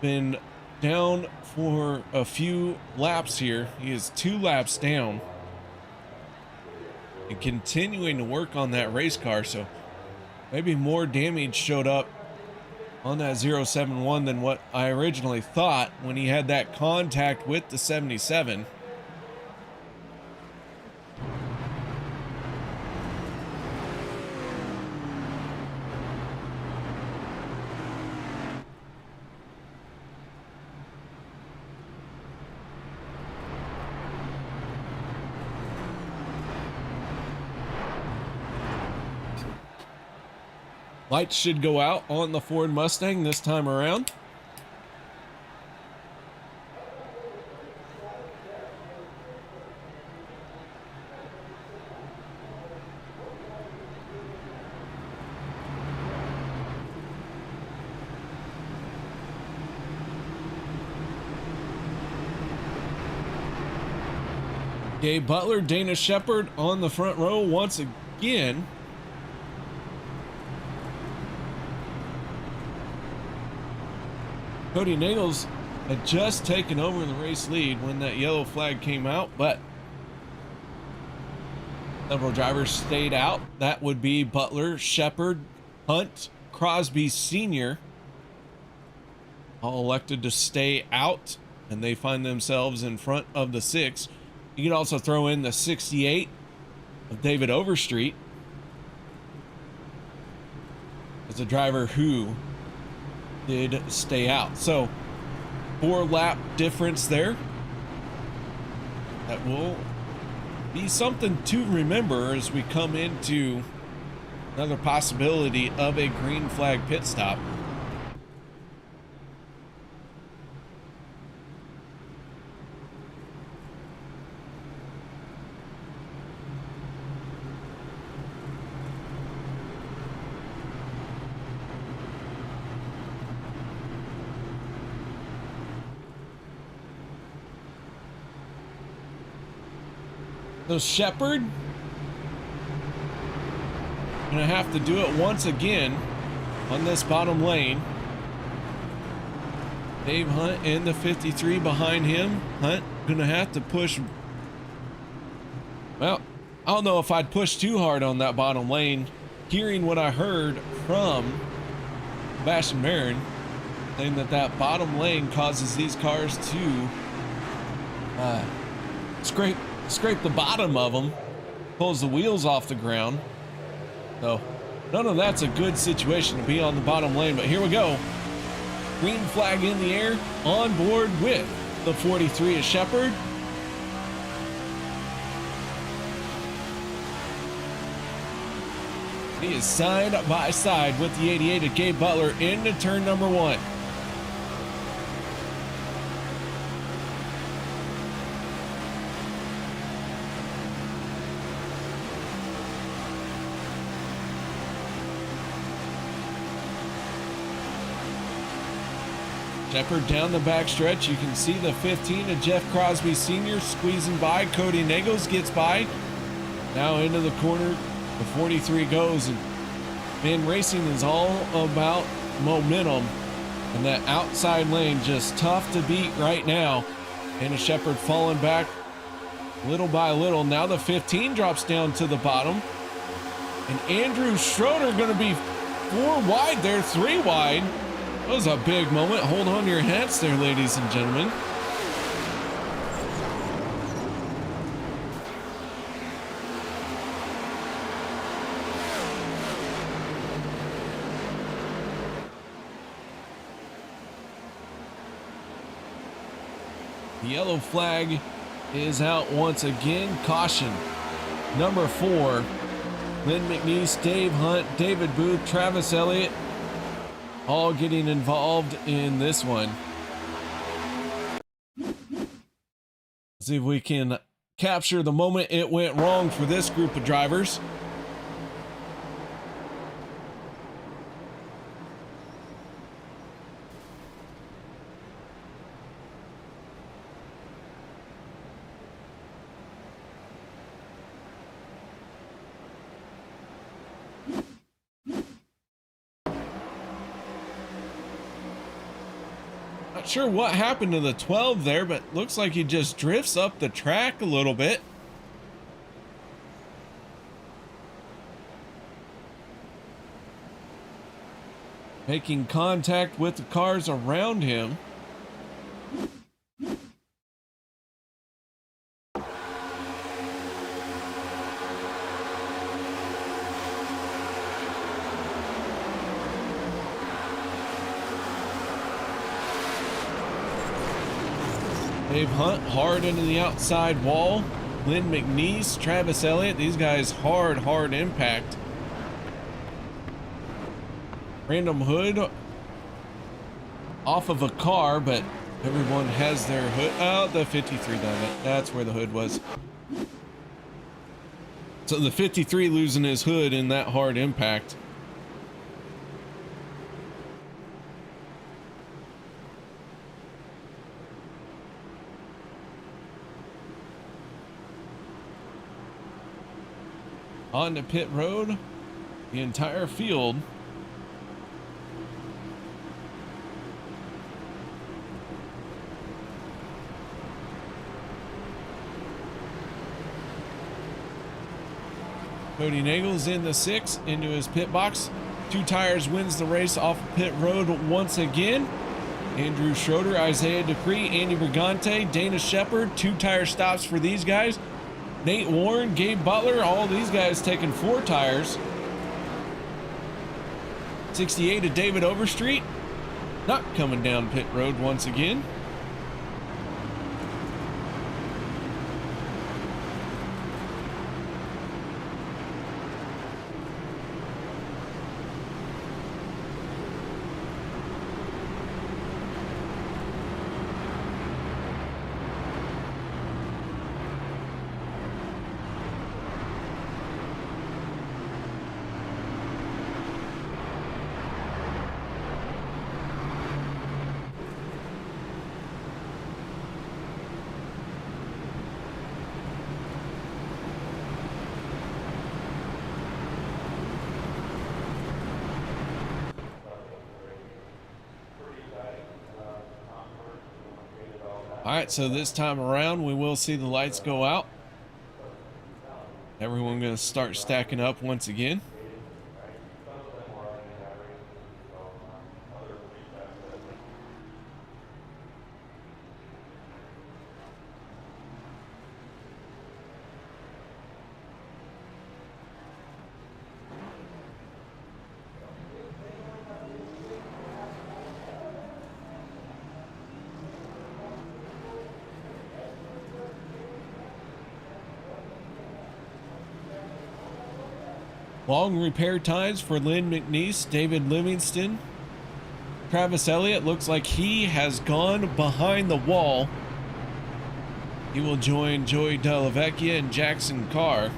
been down for a few laps here. He is 2 laps down and continuing to work on that race car, so maybe more damage showed up on that 071 than what I originally thought when he had that contact with the 77. Lights should go out on the Ford Mustang this time around. Gabe Butler, Dana Shepard on the front row once again. Kody Neagles had just taken over the race lead when that yellow flag came out, but several drivers stayed out. That would be Butler, Shepard, Hunt, Crosby Sr. all elected to stay out, and they find themselves in front of the 6. You can also throw in the 68 of David Overstreet as a driver who did stay out. So 4 lap difference there. That will be something to remember as we come into another possibility of a green flag pit stop. So Shepard gonna have to do it once again on this bottom lane. Dave Hunt in the 53 behind him. Hunt gonna have to push. Well, I don't know if I'd push too hard on that bottom lane. Hearing what I heard from Sebastian Marin, saying that that bottom lane causes these cars to scrape the bottom of them, pulls the wheels off the ground. So none of that's a good situation to be on the bottom lane, but here we go. Green flag in the air, on board with the 43 of Shepard. He is side by side with the 88 of Gabe Butler into turn number 1. Shepard down the back stretch. You can see the 15 of Jeff Crosby Sr. squeezing by. Kody Neagles gets by. Now into the corner. The 43 goes. And man, racing is all about momentum. And that outside lane just tough to beat right now. Dana Shepard falling back little by little. Now the 15 drops down to the bottom. And Andrew Schroeder going to be 4 wide there, 3 wide. That was a big moment. Hold on to your hats there, ladies and gentlemen. The yellow flag is out once again. Caution. Number 4, Lynn McNeese, Dave Hunt, David Booth, Travis Elliott, all getting involved in this one. See if we can capture the moment it went wrong for this group of drivers. Not sure what happened to the 12 there, but looks like he just drifts up the track a little bit. Making contact with the cars around him. Dave Hunt hard into the outside wall. Lynn McNeese, Travis Elliott, these guys hard impact. Random hood off of a car, but everyone has their hood. Oh, the 53 done it. That's where the hood was. So the 53 losing his hood in that hard impact. On to pit road, the entire field. Kody Neagles in the 6 into his pit box. 2 tires wins the race off of pit road once again. Andrew Schroeder, Isaiah Dupree, Andy Brigante, Dana Shepard. 2 tire stops for these guys. Nate Warren, Gabe Butler, all these guys taking 4 tires. 68 of David Overstreet, not coming down pit road once again. All right, so this time around, we will see the lights go out. Everyone going to start stacking up once again. Long repair times for Lynn McNeese, David Livingston. Travis Elliott looks like he has gone behind the wall. He will join Joey Delavecchia and Jackson Carr.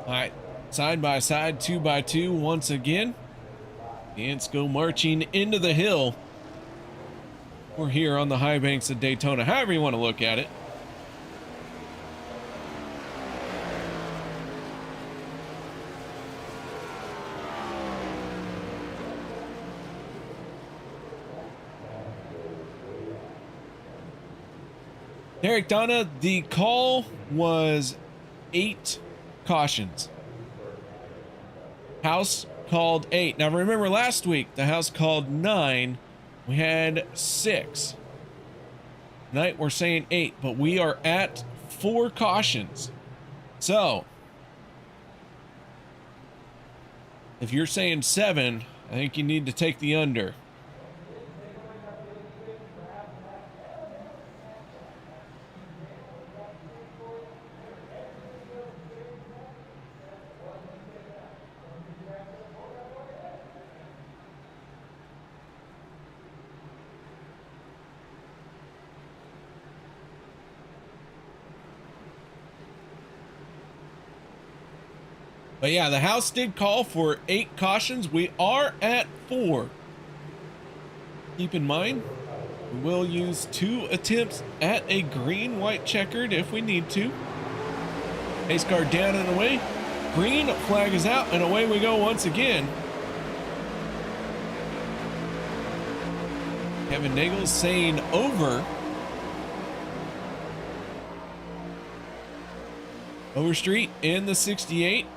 All right, side by side, 2x2 once again. The Ants go marching into the hill. We're here on the high banks of Daytona, however you want to look at it. Derek Donna, the call was 8 cautions. House called 8. Now remember last week the house called 9. We had 6. Tonight we're saying 8, but we are at 4 cautions. So if you're saying 7, I think you need to take the under. But yeah, the house did call for 8 cautions. We are at 4. Keep in mind, we will use 2 attempts at a green, white checkered if we need to. Ace card down and away. Green flag is out and away we go once again. Kevin Neagles saying over. Overstreet in the 68.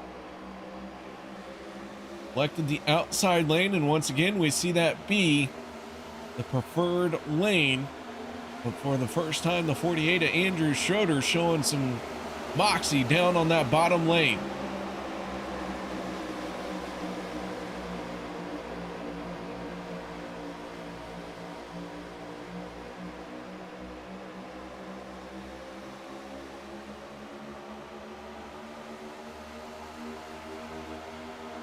Selected the outside lane, and once again we see that be the preferred lane. But for the first time, the 48 of Andrew Schroeder showing some moxie down on that bottom lane.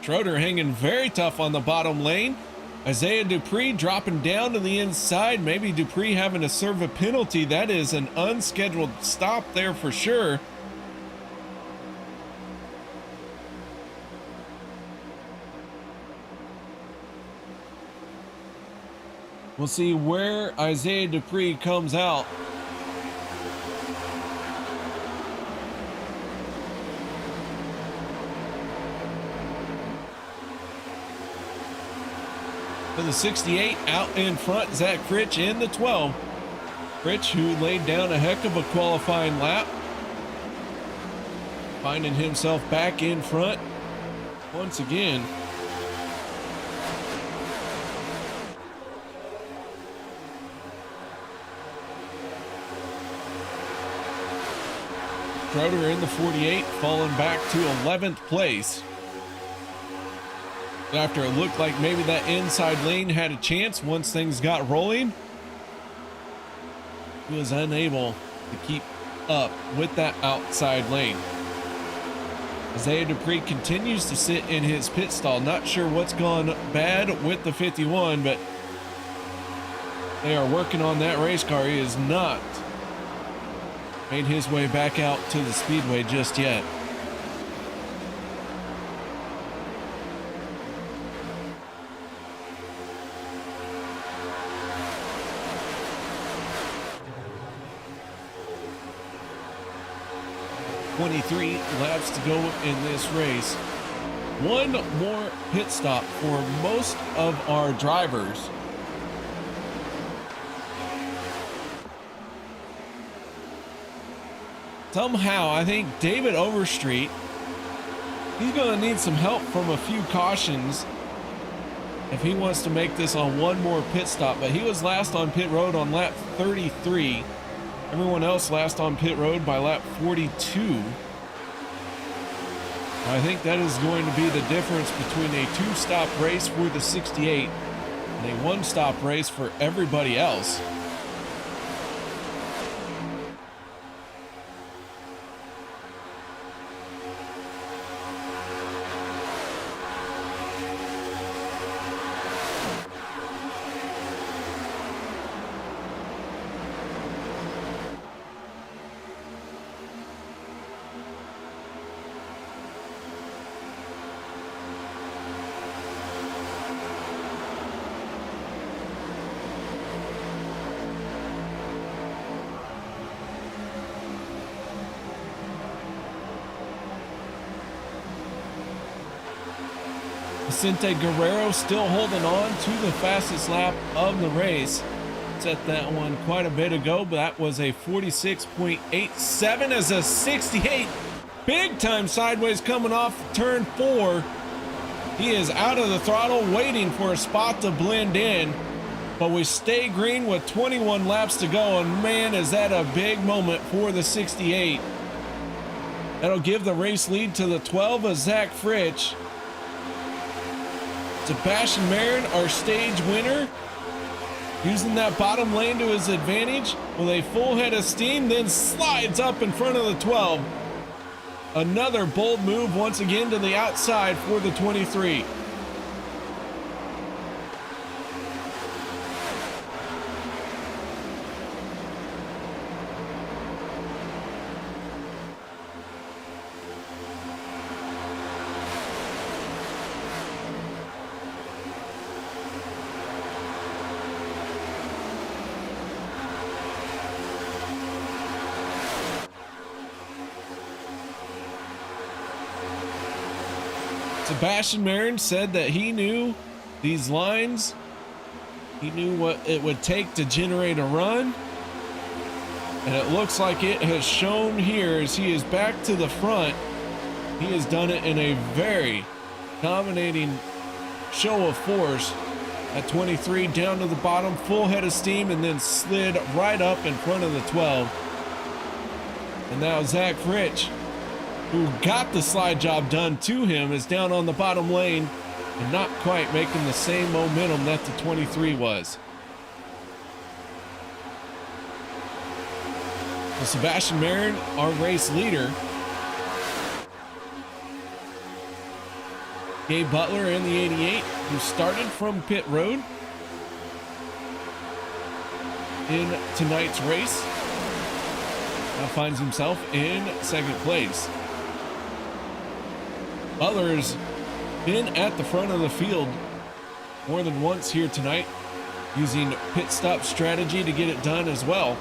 Schroeder hanging very tough on the bottom lane. Isaiah Dupree dropping down to the inside. Maybe Dupree having to serve a penalty. That is an unscheduled stop there for sure. We'll see where Isaiah Dupree comes out. For the 68, out in front, Zach Fritch in the 12. Fritch, who laid down a heck of a qualifying lap, finding himself back in front once again. Schroeder in the 48, falling back to 11th place. After it looked like maybe that inside lane had a chance once things got rolling, he was unable to keep up with that outside lane. Isaiah Dupree continues to sit in his pit stall. Not sure what's gone bad with the 51, but they are working on that race car. He has not made his way back out to the speedway just yet. .23 laps to go in this race. One more pit stop for most of our drivers. Somehow, I think David Overstreet He's going to need some help from a few cautions if he wants to make this on one more pit stop. But he was last on pit road on lap 33. Everyone else last on pit road by lap 42. I think that is going to be the difference between a two-stop race for the 68 and a one-stop race for everybody else. Vicente Guerrero still holding on to the fastest lap of the race. Set that one quite a bit ago, but that was a 46.87 as a 68. Big time sideways coming off turn 4. He is out of the throttle waiting for a spot to blend in, but we stay green with 21 laps to go, and man, is that a big moment for the 68. That'll give the race lead to the 12 of Zach Fritsch. Sebastian Marin, our stage winner, using that bottom lane to his advantage with a full head of steam, then slides up in front of the 12. Another bold move once again to the outside for the 23. Sebastian Marin said that he knew these lines, he knew what it would take to generate a run, and it looks like it has shown here as he is back to the front. He has done it in a very dominating show of force at 23, down to the bottom, full head of steam, and then slid right up in front of the 12. And now Zach Fritsch, who got the slide job done to him, is down on the bottom lane and not quite making the same momentum that the 23 was. So Sebastian Marin, our race leader. Gabe Butler in the 88, who started from pit road in tonight's race, now finds himself in second place. Butler's been at the front of the field more than once here tonight, using pit stop strategy to get it done as well.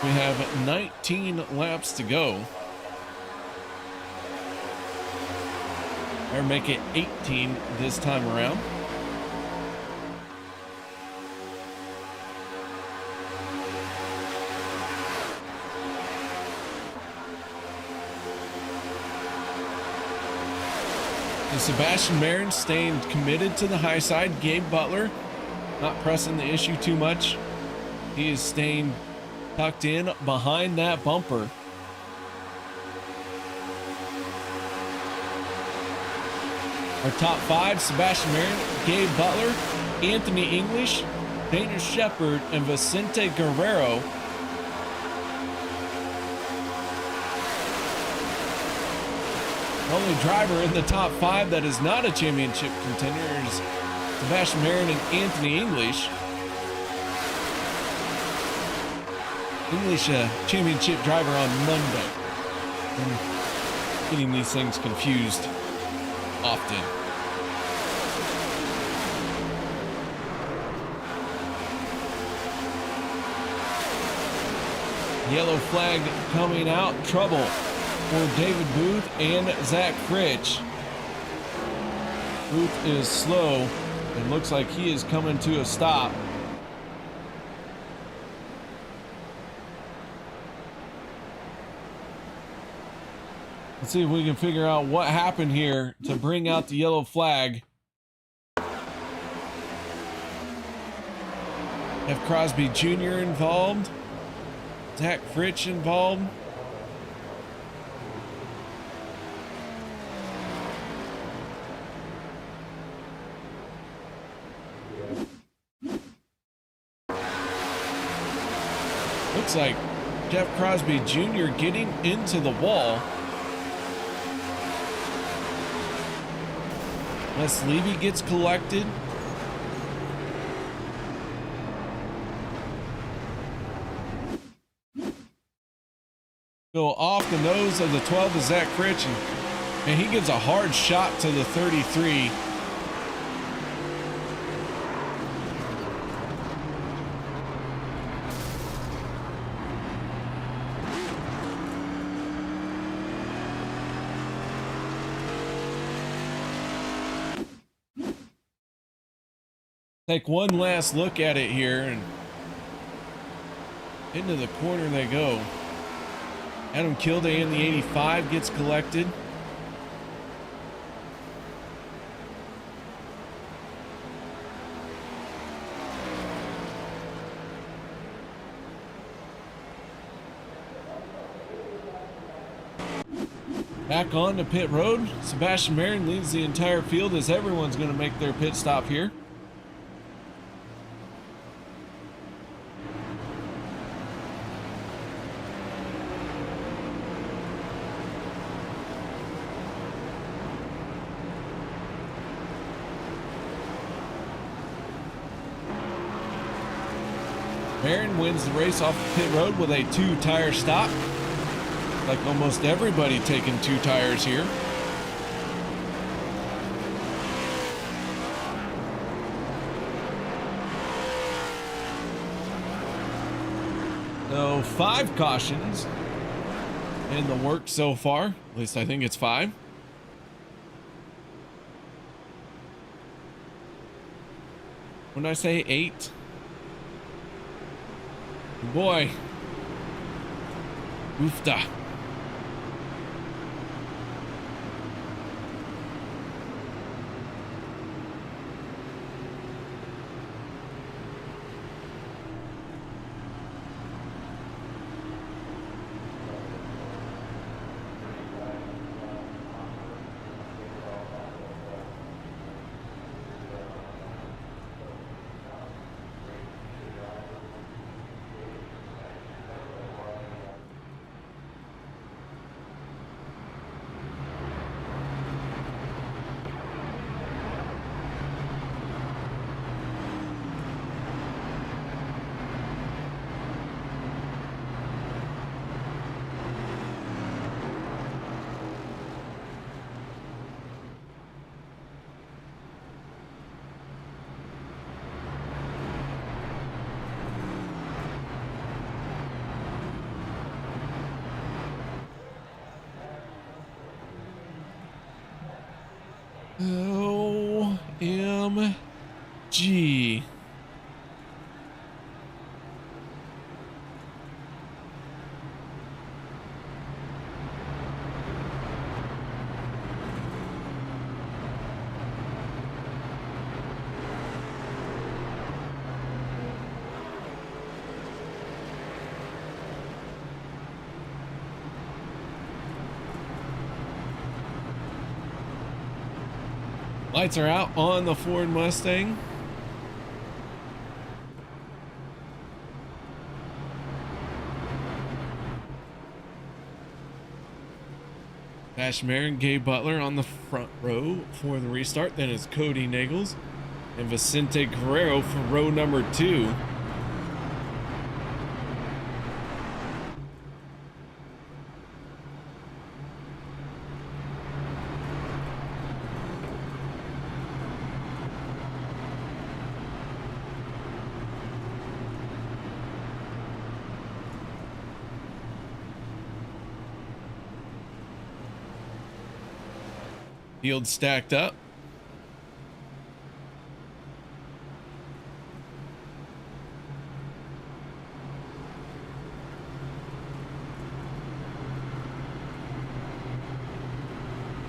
We have 19 laps to go. Or make it 18 this time around. Sebastian Marin staying committed to the high side. Gabe Butler not pressing the issue too much. He is staying tucked in behind that bumper. Our top 5, Sebastian Marin, Gabe Butler, Anthony English, Dana Shepard, and Vicente Guerrero. The only driver in the top 5 that is not a championship contender is Sebastian Marin and Anthony English. English, a championship driver on Monday. I'm getting these things confused often. Yellow flag coming out. Trouble for David Booth and Zach Fritsch. Booth is slow It looks like he is coming to a stop. Let's see if we can figure out what happened here to bring out the yellow flag. Have Crosby Jr. involved. Zach Fritsch involved. Looks like Jeff Crosby Jr. getting into the wall. Les Levy gets collected. Go off the nose of the 12 of Zach Fritsch, and he gives a hard shot to the 33. Take one last look at it here, and into the corner they go. Adam Kilday in the 85 gets collected. Back on to pit road. Sebastian Marin leads the entire field as everyone's going to make their pit stop here. Marin wins the race off the pit road with a 2-tire stop. Like almost everybody taking 2 tires here. So 5 cautions in the works so far. At least I think it's 5. When I say 8? Boy. Oofta. OMG. Lights are out on the Ford Mustang. Dash Marin, Gabe Butler on the front row for the restart. Then it's Kody Neagles and Vicente Guerrero for row number 2. Field stacked up.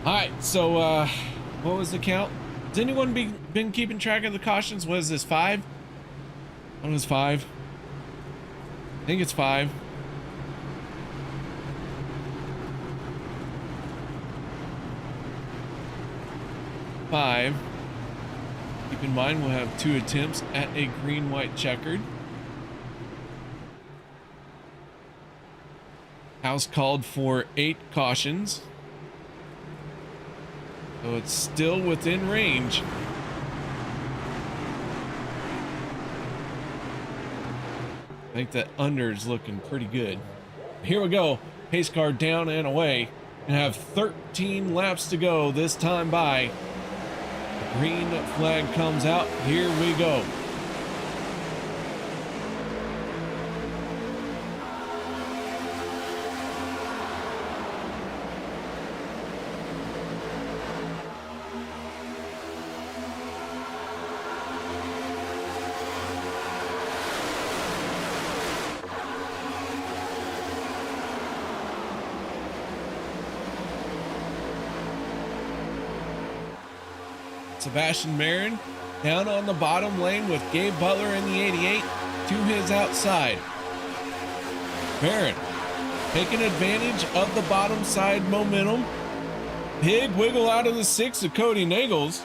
All right, so what was the count? Has anyone been keeping track of the cautions? What is this, 5? What was 5? I think it's 5. Keep in mind we'll have 2 attempts at a green-white checkered. House called for 8 cautions. So it's still within range. I think that under is looking pretty good. Here we go. Pace car down and away. And have 13 laps to go this time by. The green flag comes out. Here we go. Sebastian Marin down on the bottom lane with Gabe Butler in the 88 to his outside. Marin taking advantage of the bottom side momentum. Big wiggle out of the 6 of Kody Neagles.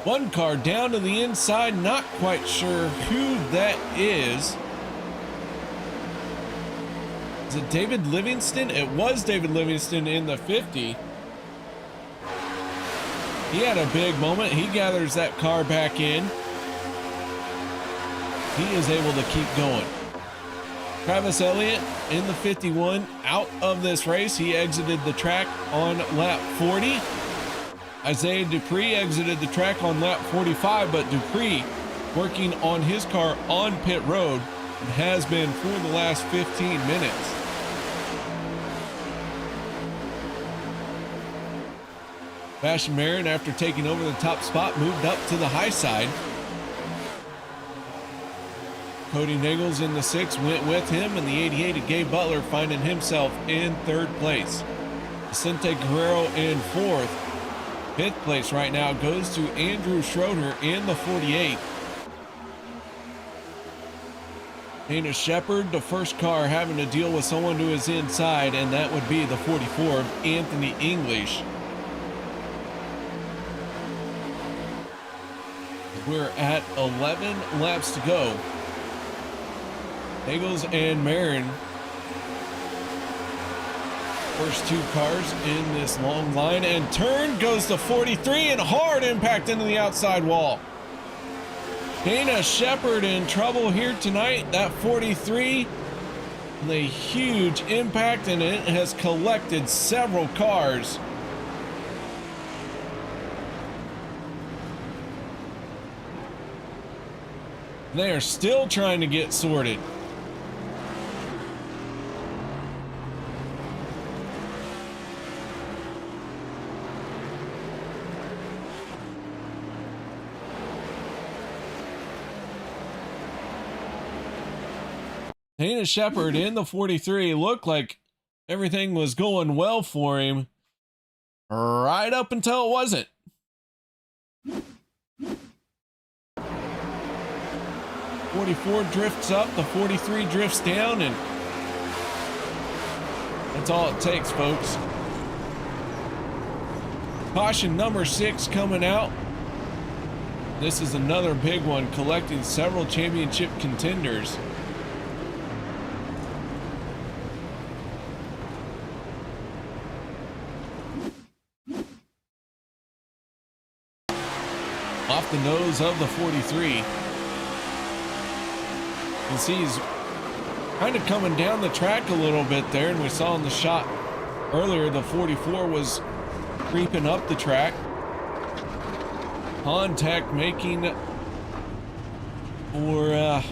One car down to the inside, not quite sure who that is. Is it David Livingston? It was David Livingston in the 50. He had a big moment. He gathers that car back in. He is able to keep going. Travis Elliott in the 51 out of this race. He exited the track on lap 40. Isaiah Dupree exited the track on lap 45, but Dupree working on his car on pit road and has been for the last 15 minutes. Sebastian Marin, after taking over the top spot, moved up to the high side. Kody Neagles in the 6 went with him, and the 88 of Gabe Butler finding himself in 3rd place. Vicente Guerrero in 4th. 5th place right now goes to Andrew Schroeder in the 48. Dana Shepard, the first car having to deal with someone to his inside, and that would be the 44 of Anthony English. We're at 11 laps to go. Neagles and Marin, first 2 cars in this long line, and turn goes to 43 and hard impact into the outside wall. Dana Shepard in trouble here tonight. That 43, a huge impact, and it has collected several cars. They are still trying to get sorted. Dana Shepard in the 43 looked like everything was going well for him right up until it wasn't. 44 drifts up, the 43 drifts down, and that's all it takes, folks. Caution number 6 coming out. This is another big one, collecting several championship contenders. Off the nose of the 43. You can see he's kind of coming down the track a little bit there, and we saw in the shot earlier the 44 was creeping up the track. Contact making for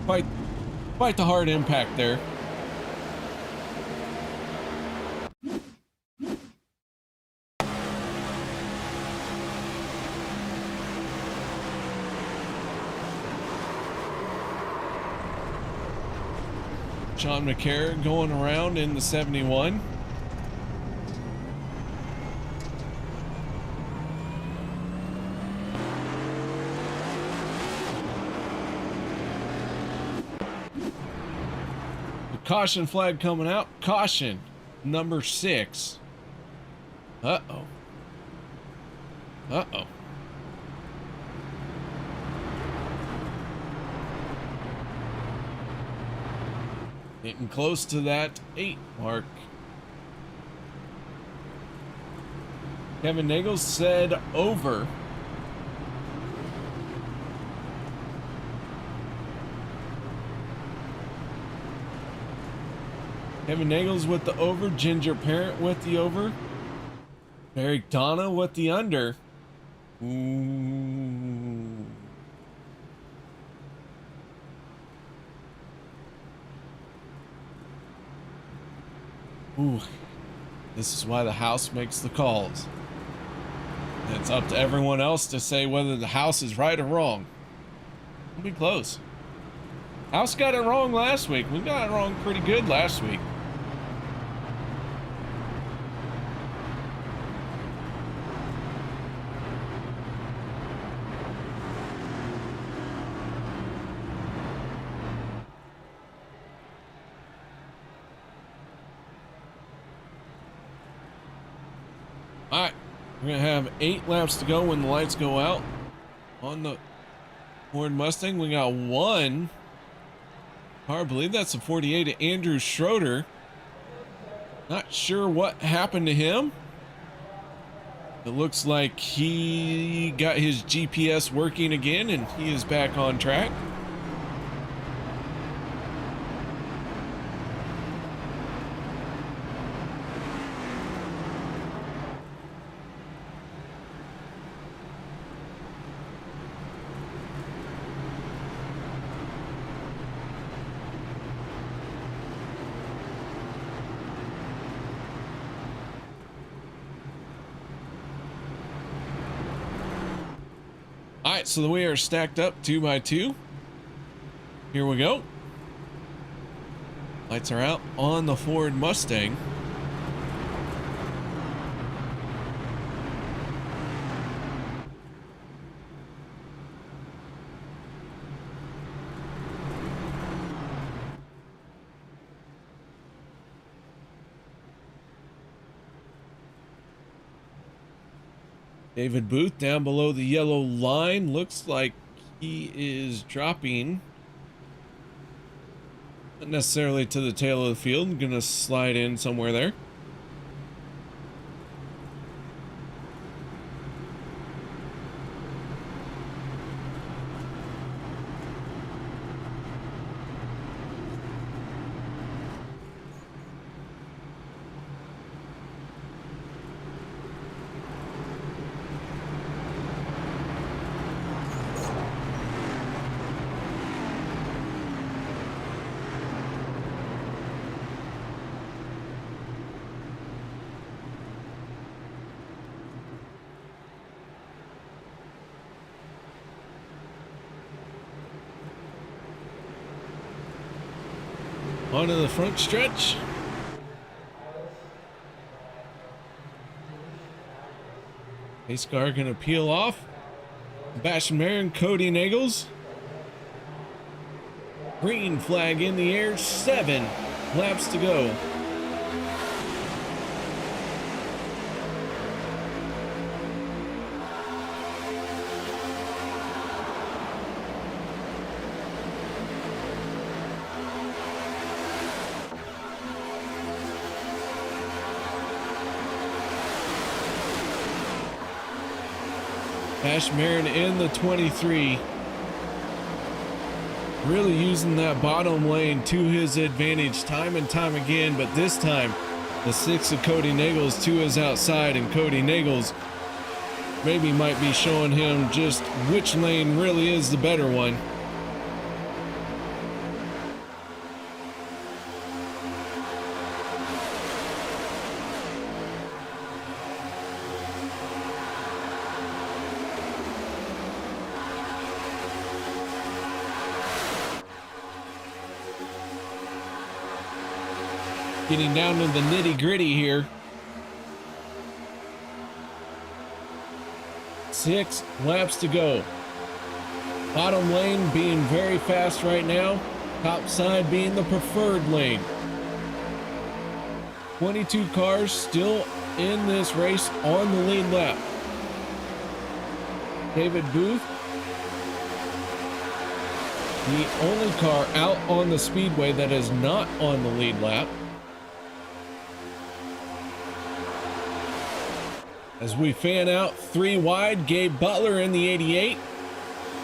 quite the hard impact there. Sean McCarron going around in the 71. The caution flag coming out. Caution number 6. Uh-oh. Uh-oh. Getting close to that 8 mark. Kevin Neagles said over. Kevin Neagles with the over. Ginger Parent with the over. Eric Donna with the under. Ooh. Ooh. This is why the house makes the calls. And it's up to everyone else to say whether the house is right or wrong. It'll be close. House got it wrong last week. We got it wrong pretty good last week. Alright, we're going to have 8 laps to go when the lights go out on the Ford Mustang. We got one car, I believe that's a 48 of Andrew Schroeder. Not sure what happened to him. It looks like he got his GPS working again and he is back on track. Alright, so we are stacked up 2 by 2. Here we go. Lights are out on the Ford Mustang. David Booth down below the yellow line. Looks like he is dropping. Not necessarily to the tail of the field. Gonna slide in somewhere there. Onto the front stretch. Pace car gonna peel off. Sebastian Marin, Kody Neagles. Green flag in the air. 7 laps to go. Ash Marin in the 23. Really using that bottom lane to his advantage time and time again, but this time the 6 of Kody Neagles to his outside, and Kody Neagles maybe might be showing him just which lane really is the better one. Getting down to the nitty gritty here. 6 laps to go. Bottom lane being very fast right now. Top side being the preferred lane. 22 cars still in this race on the lead lap. David Booth, the only car out on the speedway that is not on the lead lap. As we fan out 3 wide, Gabe Butler in the 88.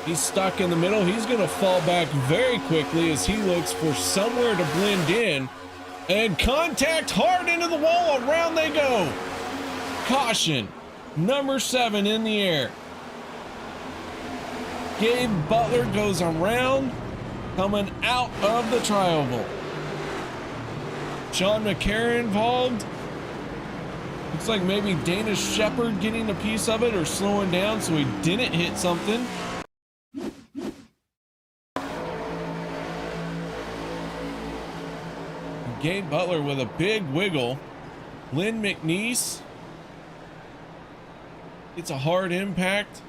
He's stuck in the middle. He's going to fall back very quickly as he looks for somewhere to blend in. And contact hard into the wall. Around they go. Caution. Number 7 in the air. Gabe Butler goes around, coming out of the trioval. Sean McCarron involved. Looks like maybe Dana Shepard getting a piece of it or slowing down so he didn't hit something. Gabe Butler with a big wiggle. Lynn McNeese gets a hard impact.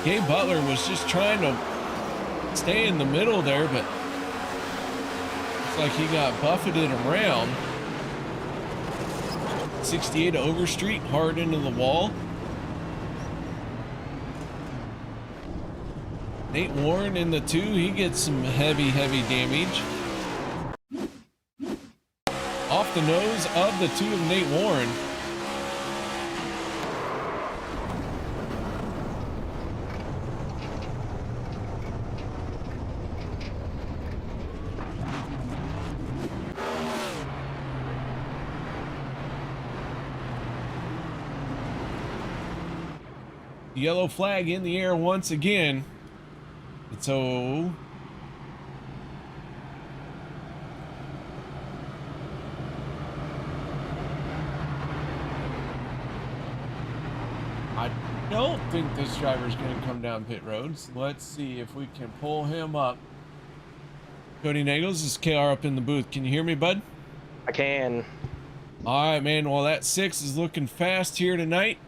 Gabe Butler was just trying to stay in the middle there, but looks like he got buffeted around. 68 Overstreet, hard into the wall. Nate Warren in the 2, he gets some heavy damage. Off the nose of the 2 of Nate Warren. Yellow flag in the air once again. So I don't think this driver's going to come down pit roads. Let's see if we can pull him up. Kody Neagles, is KR up in the booth. Can you hear me, bud? I can. All right, man. Well, that 6 is looking fast here tonight.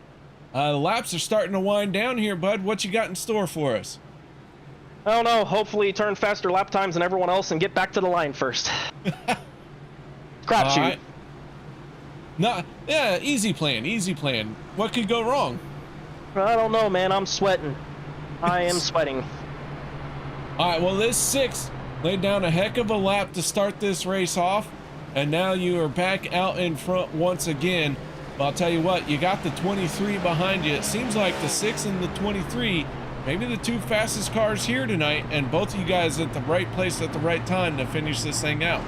The laps are starting to wind down here, bud. What you got in store for us? I don't know. Hopefully turn faster lap times than everyone else and get back to the line first. Crapshoot. Right. No, yeah, easy plan, easy plan. What could go wrong? I don't know, man. I'm sweating. I am sweating. All right, well, this 6 laid down a heck of a lap to start this race off, and now you are back out in front once again. But I'll tell you what, you got the 23 behind you. It seems like the 6 and the 23, maybe the 2 fastest cars here tonight, and both of you guys at the right place at the right time to finish this thing out.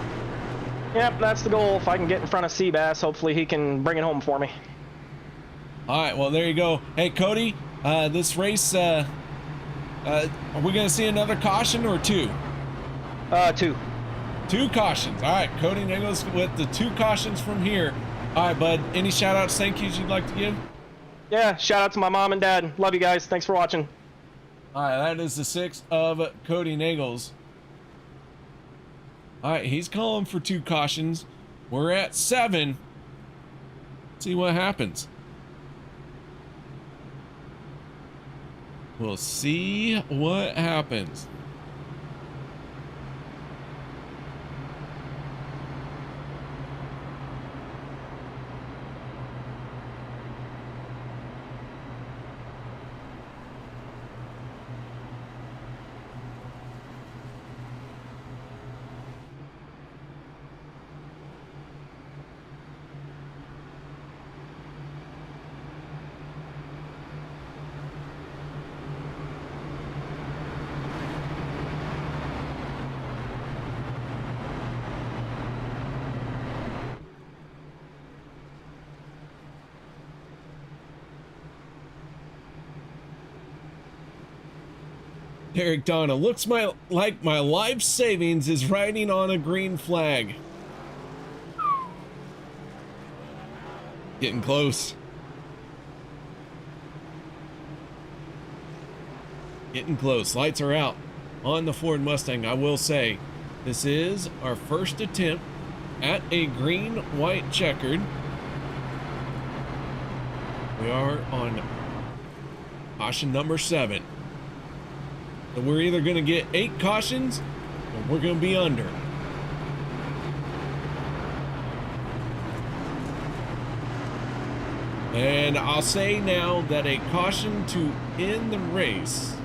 Yep, that's the goal. If I can get in front of Seabass, hopefully he can bring it home for me. All right, well, there you go. Hey, Kody, this race, are we going to see another caution or 2? 2. 2 cautions. All right, Kody Neagles with the 2 cautions from here. All right, bud. Any shout outs, thank yous you'd like to give? Yeah, shout out to my mom and dad. Love you guys. Thanks for watching. All right, that is the 6 of Kody Neagles. All right, he's calling for 2 cautions. We're at 7. Let's see what happens. We'll see what happens. Eric Donna, looks like my life savings is riding on a green flag. Getting close. Getting close. Lights are out on the Ford Mustang. I will say this is our first attempt at a green, white, checkered. We are on caution number 7. So we're either going to get 8 cautions or we're going to be under. And I'll say now that a caution to end the race.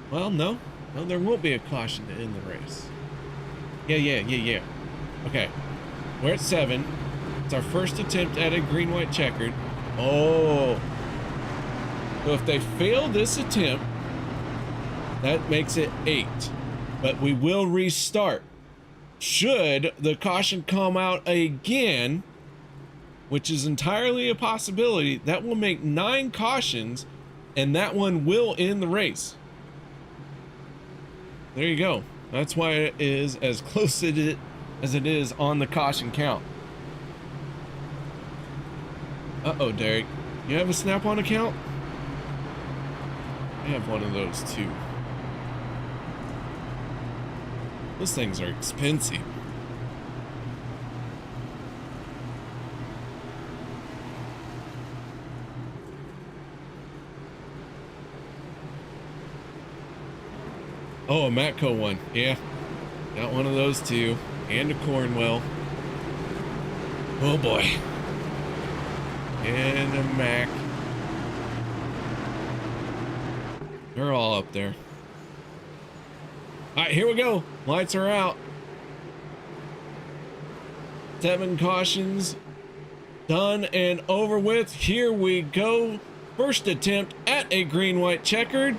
Well, no, there won't be a caution to end the race. Yeah. Okay, we're at 7. It's our first attempt at a green, white, checkered. Oh, so if they fail this attempt, that makes it 8. But we will restart. Should the caution come out again, which is entirely a possibility, that will make 9 cautions, and that one will end the race. There you go. That's why it is as close as it is on the caution count. Uh-oh, Derek. You have a snap-on account? I have one of those too. Those things are expensive. Oh, a Matco one. Yeah, got one of those too. And a Cornwell. Oh boy. And a Mac. They're all up there. All right, here we go. Lights are out. 7 cautions done and over with. Here we go. First attempt at a green, white, checkered.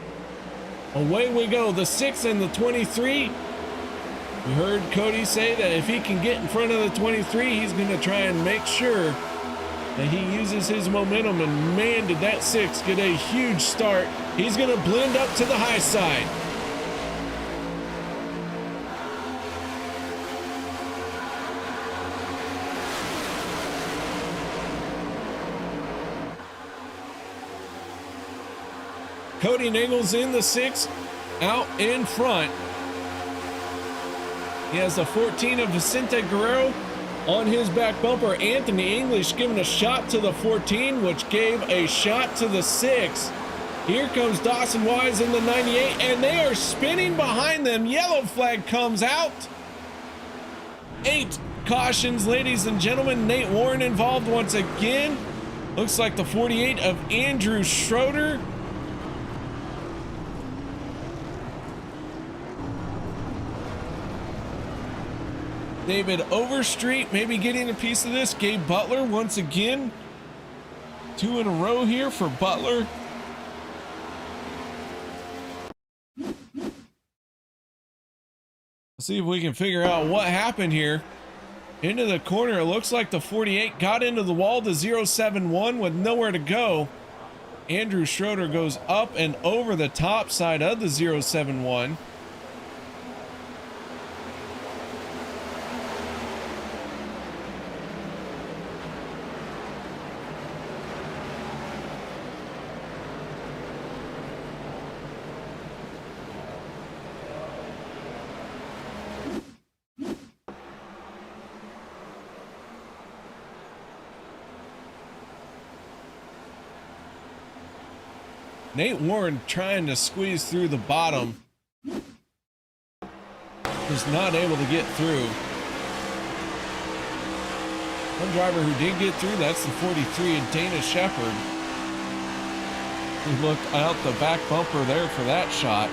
Away we go, the 6 and the 23. We heard Kody say that if he can get in front of the 23, he's going to try and make sure that he uses his momentum. And man, did that 6 get a huge start. He's going to blend up to the high side. Kody Neagles in the 6, out in front. He has the 14 of Vicente Guerrero on his back bumper. Anthony English giving a shot to the 14, which gave a shot to the 6. Here comes Dawson Wise in the 98, and they are spinning behind them. Yellow flag comes out. 8 cautions, ladies and gentlemen. Nate Warren involved once again. Looks like the 48 of Andrew Schroeder. David Overstreet maybe getting a piece of this. Gabe Butler once again. 2 in a row here for Butler. Let's see if we can figure out what happened here. Into the corner, it looks like the 48 got into the wall, the 071 with nowhere to go. Andrew Schroeder goes up and over the top side of the 071. Nate Warren trying to squeeze through the bottom. Was not able to get through. One driver who did get through, that's the 43 of Dana Shepard. He looked out the back bumper there for that shot.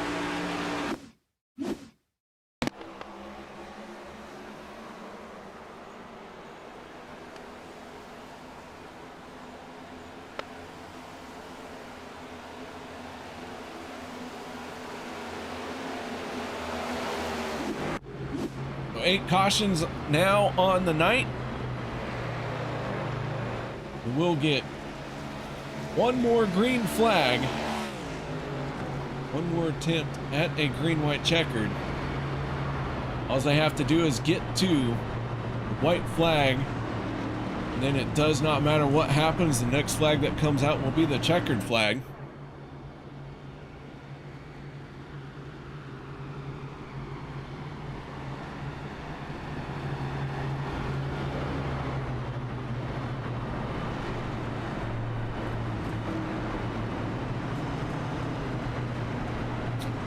So 8 cautions now on the night. We'll get one more green flag. One more attempt at a green, white, checkered. All they have to do is get to the white flag And then it does not matter what happens. The next flag that comes out will be the checkered flag.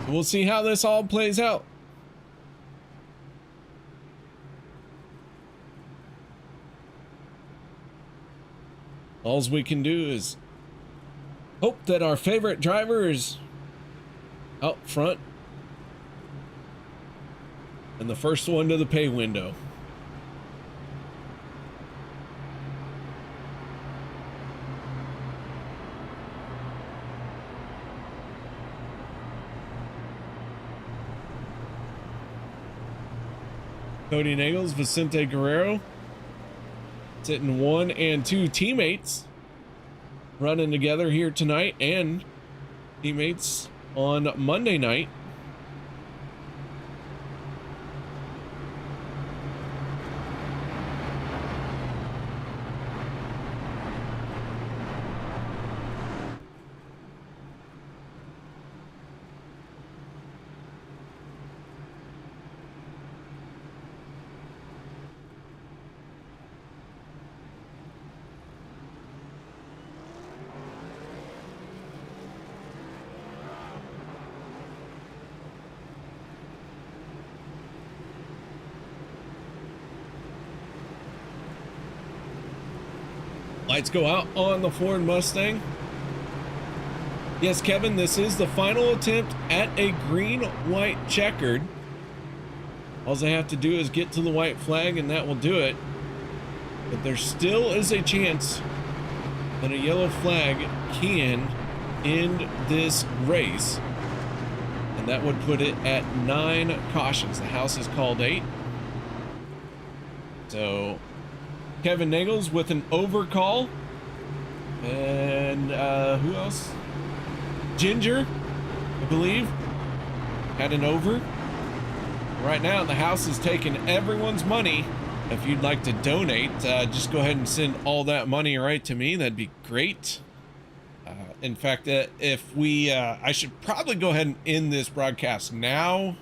So we'll see how this all plays out. All we can do is hope that our favorite driver is out front and the first one to the pay window. Kody Neagles, Vicente Guerrero, sitting 1 and 2 teammates running together here tonight and teammates on Monday night. Lights go out on the Ford Mustang. Yes, Kevin, this is the final attempt at a green-white checkered. All they have to do is get to the white flag and that will do it. But there still is a chance that a yellow flag can end this race. And that would put it at 9 cautions. The house is called 8. So Kevin Neagles with an overcall. And who else? Ginger, I believe, had an over. Right now, the house is taking everyone's money. If you'd like to donate, just go ahead and send all that money right to me. That'd be great. In fact, if we, I should probably go ahead and end this broadcast now,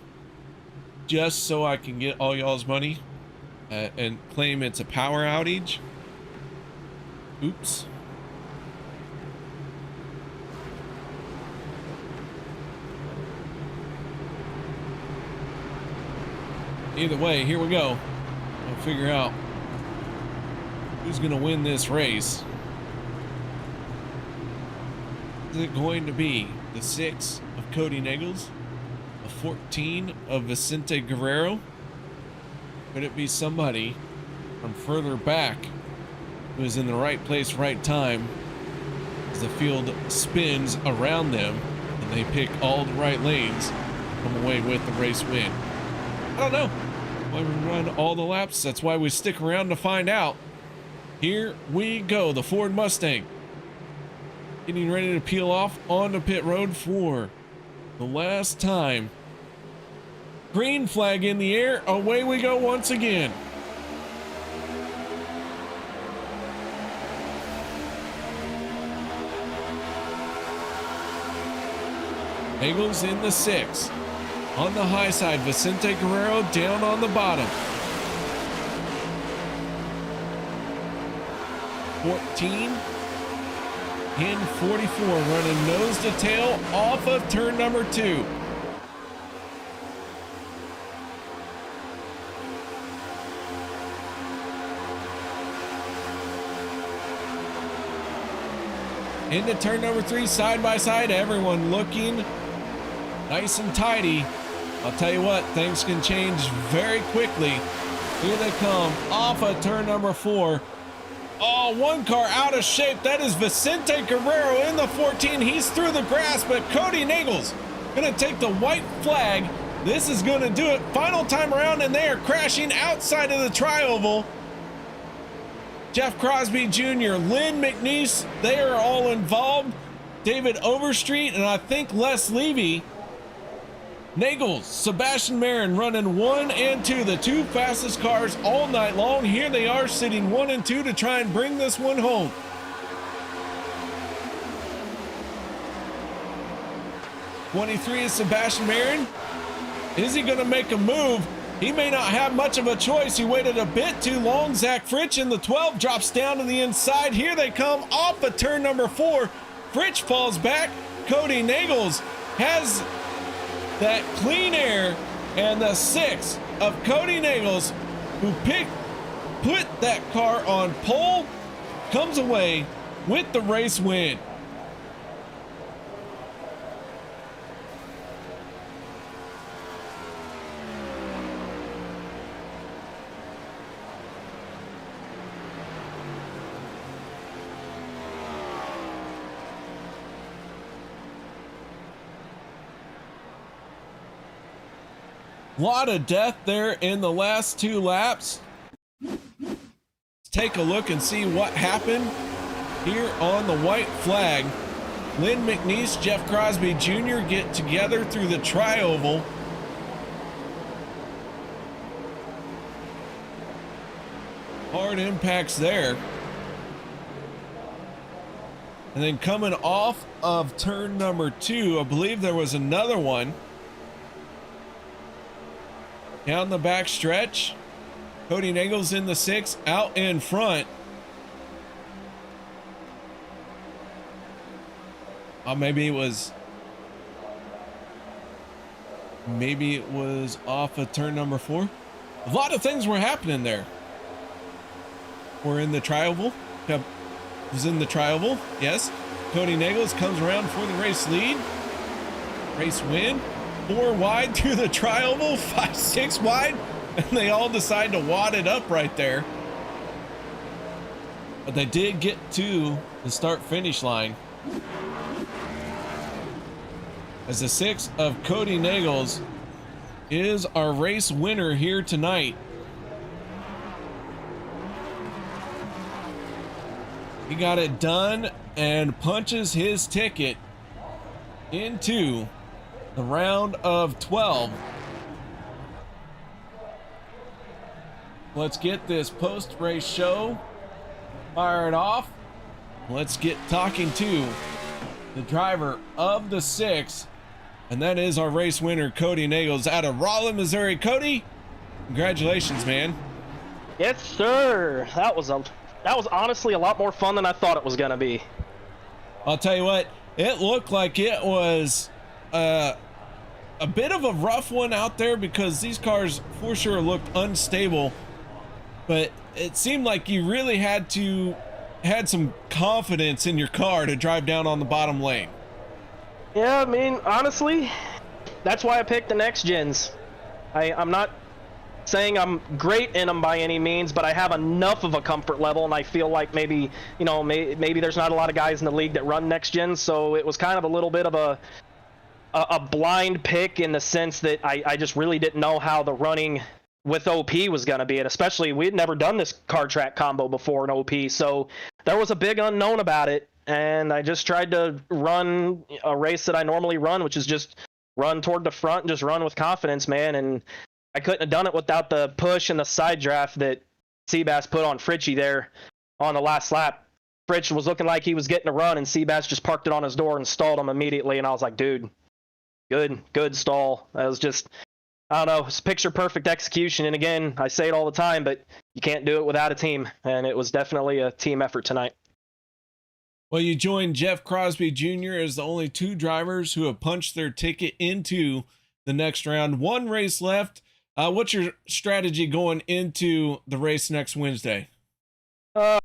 just so I can get all y'all's money. And claim it's a power outage. Oops. Either way, here we go. We'll figure out who's going to win this race. Is it going to be the 6 of Kody Neagles, a 14 of Vicente Guerrero? Could it be somebody from further back who is in the right place, right time as the field spins around them and they pick all the right lanes, come away with the race win? I don't know. Why we run all the laps? That's why we stick around to find out. Here we go. The Ford Mustang getting ready to peel off onto pit road for the last time. Green flag in the air. Away we go once again. Neagles in the 6. On the high side, Vicente Guerrero down on the bottom. 14 and 44 running nose to tail off of turn number 2. Into turn number 3, side by side, everyone looking nice and tidy. I'll tell you what, things can change very quickly. Here they come off of turn number 4. Oh, one car out of shape. That is Vicente Guerrero in the 14. He's through the grass, but Kody Neagles gonna take the white flag. This is gonna do it. Final time around, and they are crashing outside of the tri-oval. Jeff Crosby Jr., Lynn McNeese, they are all involved. David Overstreet, and I think Les Levy Neagles, Sebastian Marin running 1 and 2, the two fastest cars all night long. Here they are sitting 1 and 2 to try and bring this one home. '23 is Sebastian Marin. Is he going to make a move? He may not have much of a choice. He waited a bit too long. Zach Fritsch in the 12 drops down to the inside. Here they come off of turn number 4. Fritsch falls back. Kody Neagles has that clean air, and the 6 of Kody Neagles, who put that car on pole, comes away with the race win. Lot of death there in the last 2 laps. Let's take a look and see what happened here on the white flag. Lynn McNeese, Jeff Crosby Jr. get together through the tri-oval. Hard impacts there. And then coming off of turn number 2, I believe there was another one. Down the back stretch, Kody Neagles in the 6, out in front. Maybe it was off of turn number 4. A lot of things were happening there. We're in the tri-oval. Yep. Was in the tri-oval. Yes. Kody Neagles comes around for the race lead. Race win. 4 wide through the tri-oval, 5, 6 wide, and they all decide to wad it up right there. But they did get to the start-finish line. As the 6 of Kody Neagles is our race winner here tonight. He got it done and punches his ticket into the round of 12. Let's get this post-race show fired off. Let's get talking to the driver of the 6, and that is our race winner, Kody Neagles, out of Rollin, Missouri. Kody, congratulations, man. Yes, sir. That was honestly a lot more fun than I thought it was gonna be. I'll tell you what, it looked like it was a bit of a rough one out there because these cars for sure looked unstable, but it seemed like you really had some confidence in your car to drive down on the bottom lane. Yeah, I mean, honestly, that's why I picked the next gens. I'm not saying I'm great in them by any means, but I have enough of a comfort level, and I feel like maybe there's not a lot of guys in the league that run next gen, so it was kind of a little bit of a blind pick in the sense that I just really didn't know how the running with OP was going to be, and especially we had never done this car track combo before in OP, so there was a big unknown about it, and I just tried to run a race that I normally run, which is just run toward the front and just run with confidence, man. And I couldn't have done it without the push and the side draft that Seabass put on Fritchie there on the last lap. Fritch was looking like he was getting a run, and Seabass just parked it on his door and stalled him immediately, and I was like, dude, good stall. That was just, I don't know, it's picture perfect execution. And again, I say it all the time, but you can't do it without a team, and it was definitely a team effort tonight. Well, you joined Jeff Crosby Jr. as the only 2 drivers who have punched their ticket into the next round. 1 race left. What's your strategy going into the race next Wednesday? I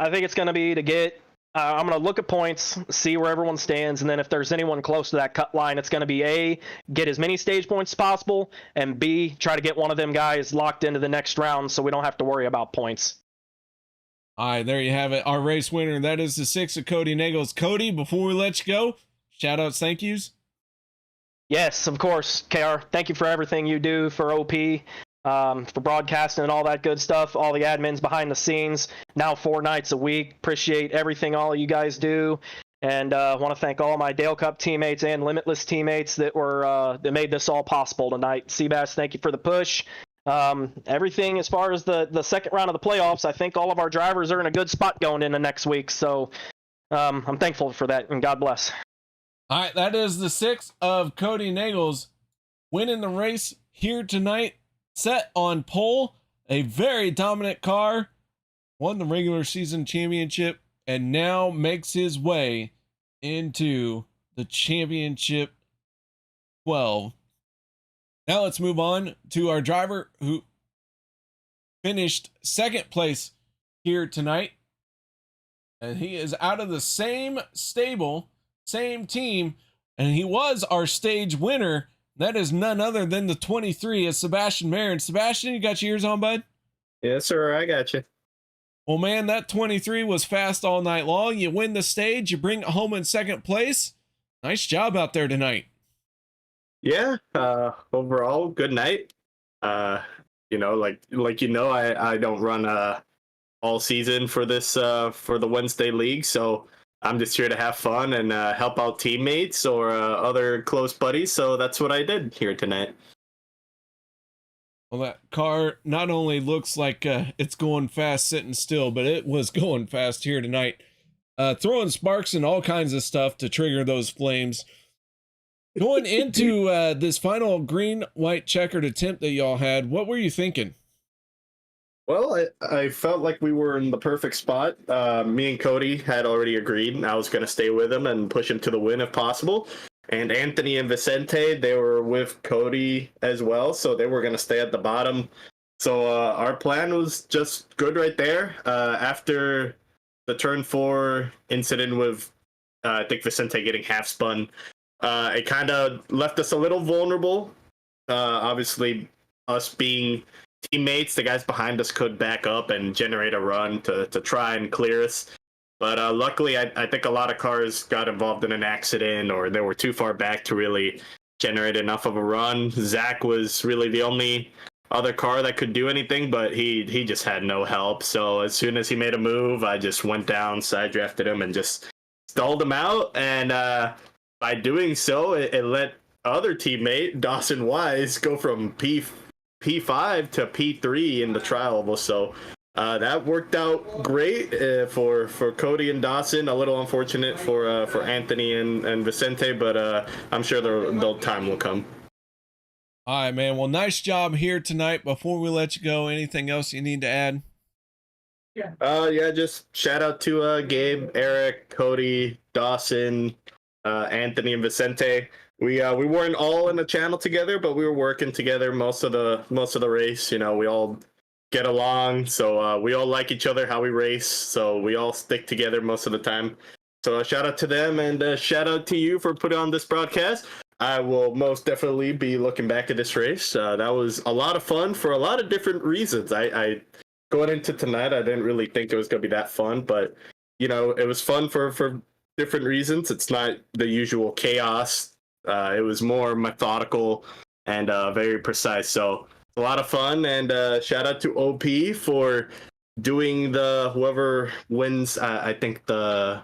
think it's going to be to get, I'm going to look at points, see where everyone stands, and then if there's anyone close to that cut line, it's going to be A, get as many stage points as possible, and B, try to get one of them guys locked into the next round so we don't have to worry about points. All right, there you have it. Our race winner, that is the 6 of Kody Neagles. Kody, before we let you go, shout outs, thank yous. Yes, of course, KR. Thank you for everything you do for OP, for broadcasting and all that good stuff, all the admins behind the scenes, now 4 nights a week. Appreciate everything all of you guys do. And I want to thank all my Dale Cup teammates and Limitless teammates that made this all possible tonight. Seabass, thank you for the push. Everything as far as the second round of the playoffs, I think all of our drivers are in a good spot going into next week. So I'm thankful for that, and God bless. All right, that is the 6 of Kody Neagles winning the race here tonight. Set on pole, a very dominant car, won the regular season championship, and now makes his way into the championship 12. Now let's move on to our driver who finished second place here tonight. And he is out of the same stable, same team, and he was our stage winner. That is none other than the 23 of Sebastian Marin. Sebastian, you got your ears on, bud? Yes, sir. I got you. Well, man, that 23 was fast all night long. You win the stage, you bring it home in second place. Nice job out there tonight. Yeah, overall, good night. I don't run all season for this for the Wednesday league, so I'm just here to have fun and help out teammates or other close buddies. So that's what I did here tonight. Well, that car not only looks like it's going fast sitting still, but it was going fast here tonight. Throwing sparks and all kinds of stuff to trigger those flames. Going into this final green-white checkered attempt that y'all had, what were you thinking? Well, I felt like we were in the perfect spot. Me and Kody had already agreed I was going to stay with him and push him to the win if possible. And Anthony and Vicente, they were with Kody as well, so they were going to stay at the bottom. So our plan was just good right there. After the turn 4 incident with, I think, Vicente getting half spun, it kind of left us a little vulnerable. Obviously, us being teammates, the guys behind us could back up and generate a run to try and clear us. But luckily, I think a lot of cars got involved in an accident or they were too far back to really generate enough of a run. Zach was really the only other car that could do anything, but he just had no help. So as soon as he made a move, I just went down, side drafted him, and just stalled him out. And by doing so, it let other teammate, Dawson Wise, go from P5 to P3 in the trial almost. So that worked out great for Kody and Dawson. A little unfortunate for Anthony and Vicente, but I'm sure the time will come. All right, man. Well, nice job here tonight. Before we let you go, anything else you need to add? Yeah, just shout out to Gabe, Eric, Kody, Dawson, Anthony, and Vicente. We weren't all in the channel together, but we were working together most of the race. You know, we all get along, so we all like each other, how we race, so we all stick together most of the time. So shout out to them, and shout out to you for putting on this broadcast. I will most definitely be looking back at this race. That was a lot of fun for a lot of different reasons. I going into tonight, I didn't really think it was going to be that fun, but you know, it was fun for different reasons. It's not the usual chaos. It was more methodical and very precise. So a lot of fun, and shout out to OP for doing whoever wins. I think the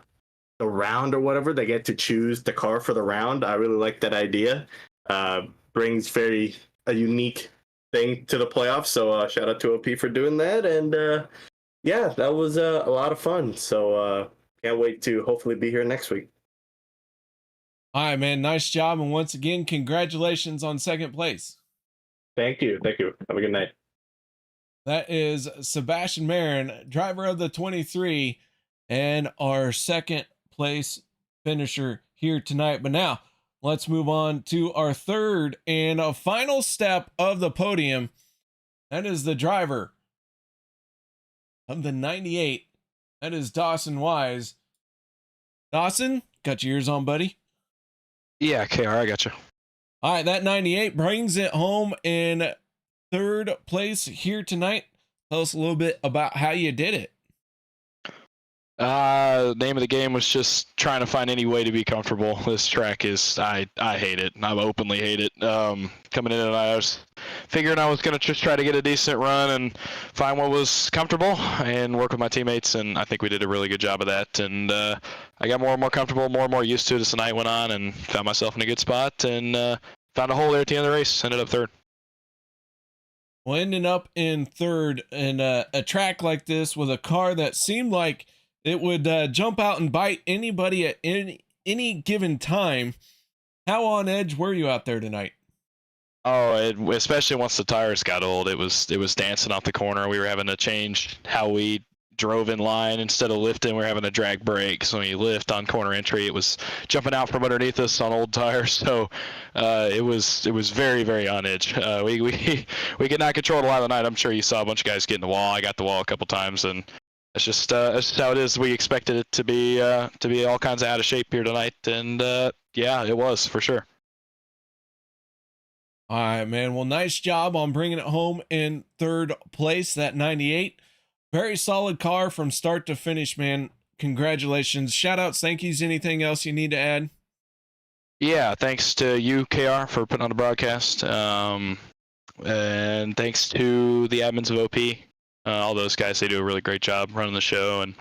round or whatever, they get to choose the car for the round. I really like that idea. Brings a unique thing to the playoffs. So shout out to OP for doing that, and yeah, that was a lot of fun. So can't wait to hopefully be here next week. All right, man. Nice job, and once again, congratulations on second place. Thank you. Have a good night. That is Sebastian Marin, driver of the 23, and our second place finisher here tonight. But now let's move on to our third and a final step of the podium. That is the driver of the 98. That is Dawson Wise. Dawson, got your ears on, buddy? Yeah, KR, I got you. All right, that 98 brings it home in third place here tonight. Tell us a little bit about how you did it. Name of the game was just trying to find any way to be comfortable. This track is, I hate it. I openly hate it. Coming in tonight, I was figuring I was going to just try to get a decent run and find what was comfortable and work with my teammates, and I think we did a really good job of that. And I got more and more comfortable, more and more used to it as the night went on, and found myself in a good spot, and found a hole there at the end of the race. Ended up third. Well, ending up in third in a track like this with a car that seemed like it would jump out and bite anybody at any given time. How on edge were you out there tonight? Oh, especially once the tires got old, it was dancing off the corner. We were having to change how we drove in line. Instead of lifting, we were having to drag brakes. When you lift on corner entry, it was jumping out from underneath us on old tires. So it was very, very on edge. We could not control it a lot of the night. I'm sure you saw a bunch of guys get in the wall. I got the wall a couple times, and that's just how it is. We expected it to be all kinds of out of shape here tonight, and yeah, it was for sure. All right, man. Well, nice job on bringing it home in third place. That 98, very solid car from start to finish, man. Congratulations. Shout outs, thank yous. Anything else you need to add? Yeah, thanks to you, KR, for putting on the broadcast, and thanks to the admins of OP. All those guys, they do a really great job running the show. And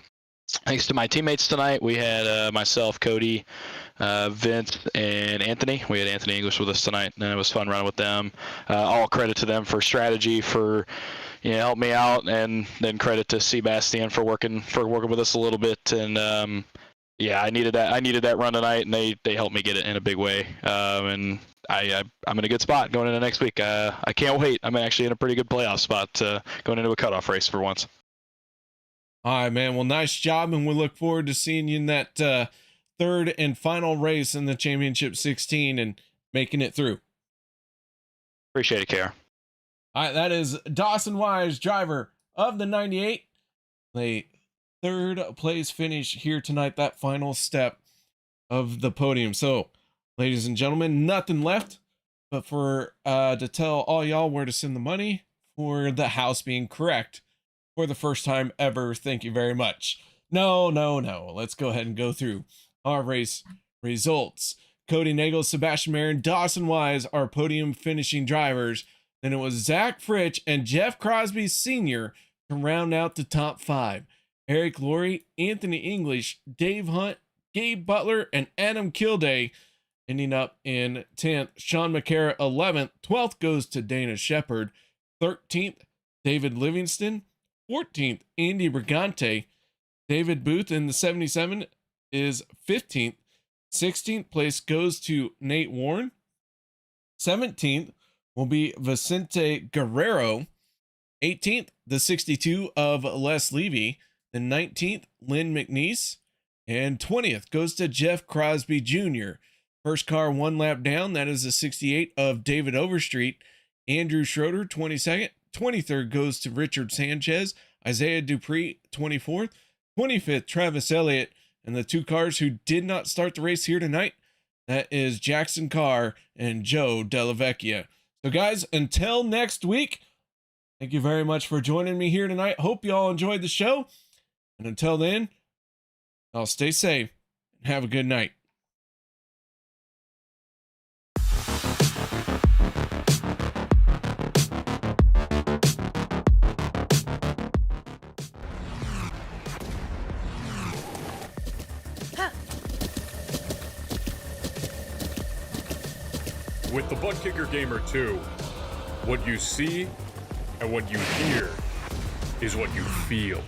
thanks to my teammates tonight, we had myself, Kody, Vince, and Anthony. We had Anthony English with us tonight, and it was fun running with them. All credit to them for strategy, for help me out, and then credit to Sebastian for working with us a little bit. And yeah, I needed that run tonight, and they helped me get it in a big way. And I'm in a good spot going into next week. I can't wait. I'm actually in a pretty good playoff spot going into a cutoff race for once. All right, man. Well, nice job, and we look forward to seeing you in that third and final race in the Championship 16 and making it through. Appreciate it, KR. All right, that is Dawson Wise, driver of the 98. The third place finish here tonight, that final step of the podium. So, ladies and gentlemen, nothing left but for to tell all y'all where to send the money for the house being correct for the first time ever. Thank you very much. No. Let's go ahead and go through our race results. Kody Neagles, Sebastian Marin, Dawson Wise, our podium finishing drivers. Then it was Zach Fritsch and Jeff Crosby Sr. to round out the top 5. Eric Lorey, Anthony English, Dave Hunt, Gabe Butler, and Adam Kilday ending up in 10th. Sean McCara, 11th. 12th goes to Dana Shepard. 13th, David Livingston. 14th, Andy Brigante. David Booth in the 77 is 15th. 16th place goes to Nate Warren. 17th will be Vicente Guerrero. 18th, the 62 of Les Levy. The 19th, Lynn McNeese. And 20th goes to Jeff Crosby Jr. First car one lap down, that is the 68 of David Overstreet. Andrew Schroeder, 22nd. 23rd goes to Richard Sanchez. Isaiah Dupree, 24th. 25th, Travis Elliott. And the two cars who did not start the race here tonight, that is Jackson Carr and Joe Delavecchia. So guys, until next week, thank you very much for joining me here tonight. Hope you all enjoyed the show. And until then, I'll stay safe and have a good night. With the Butt Kicker Gamer 2, what you see and what you hear is what you feel.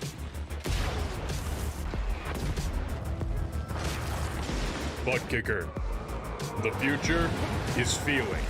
Butt Kicker. The future is feeling.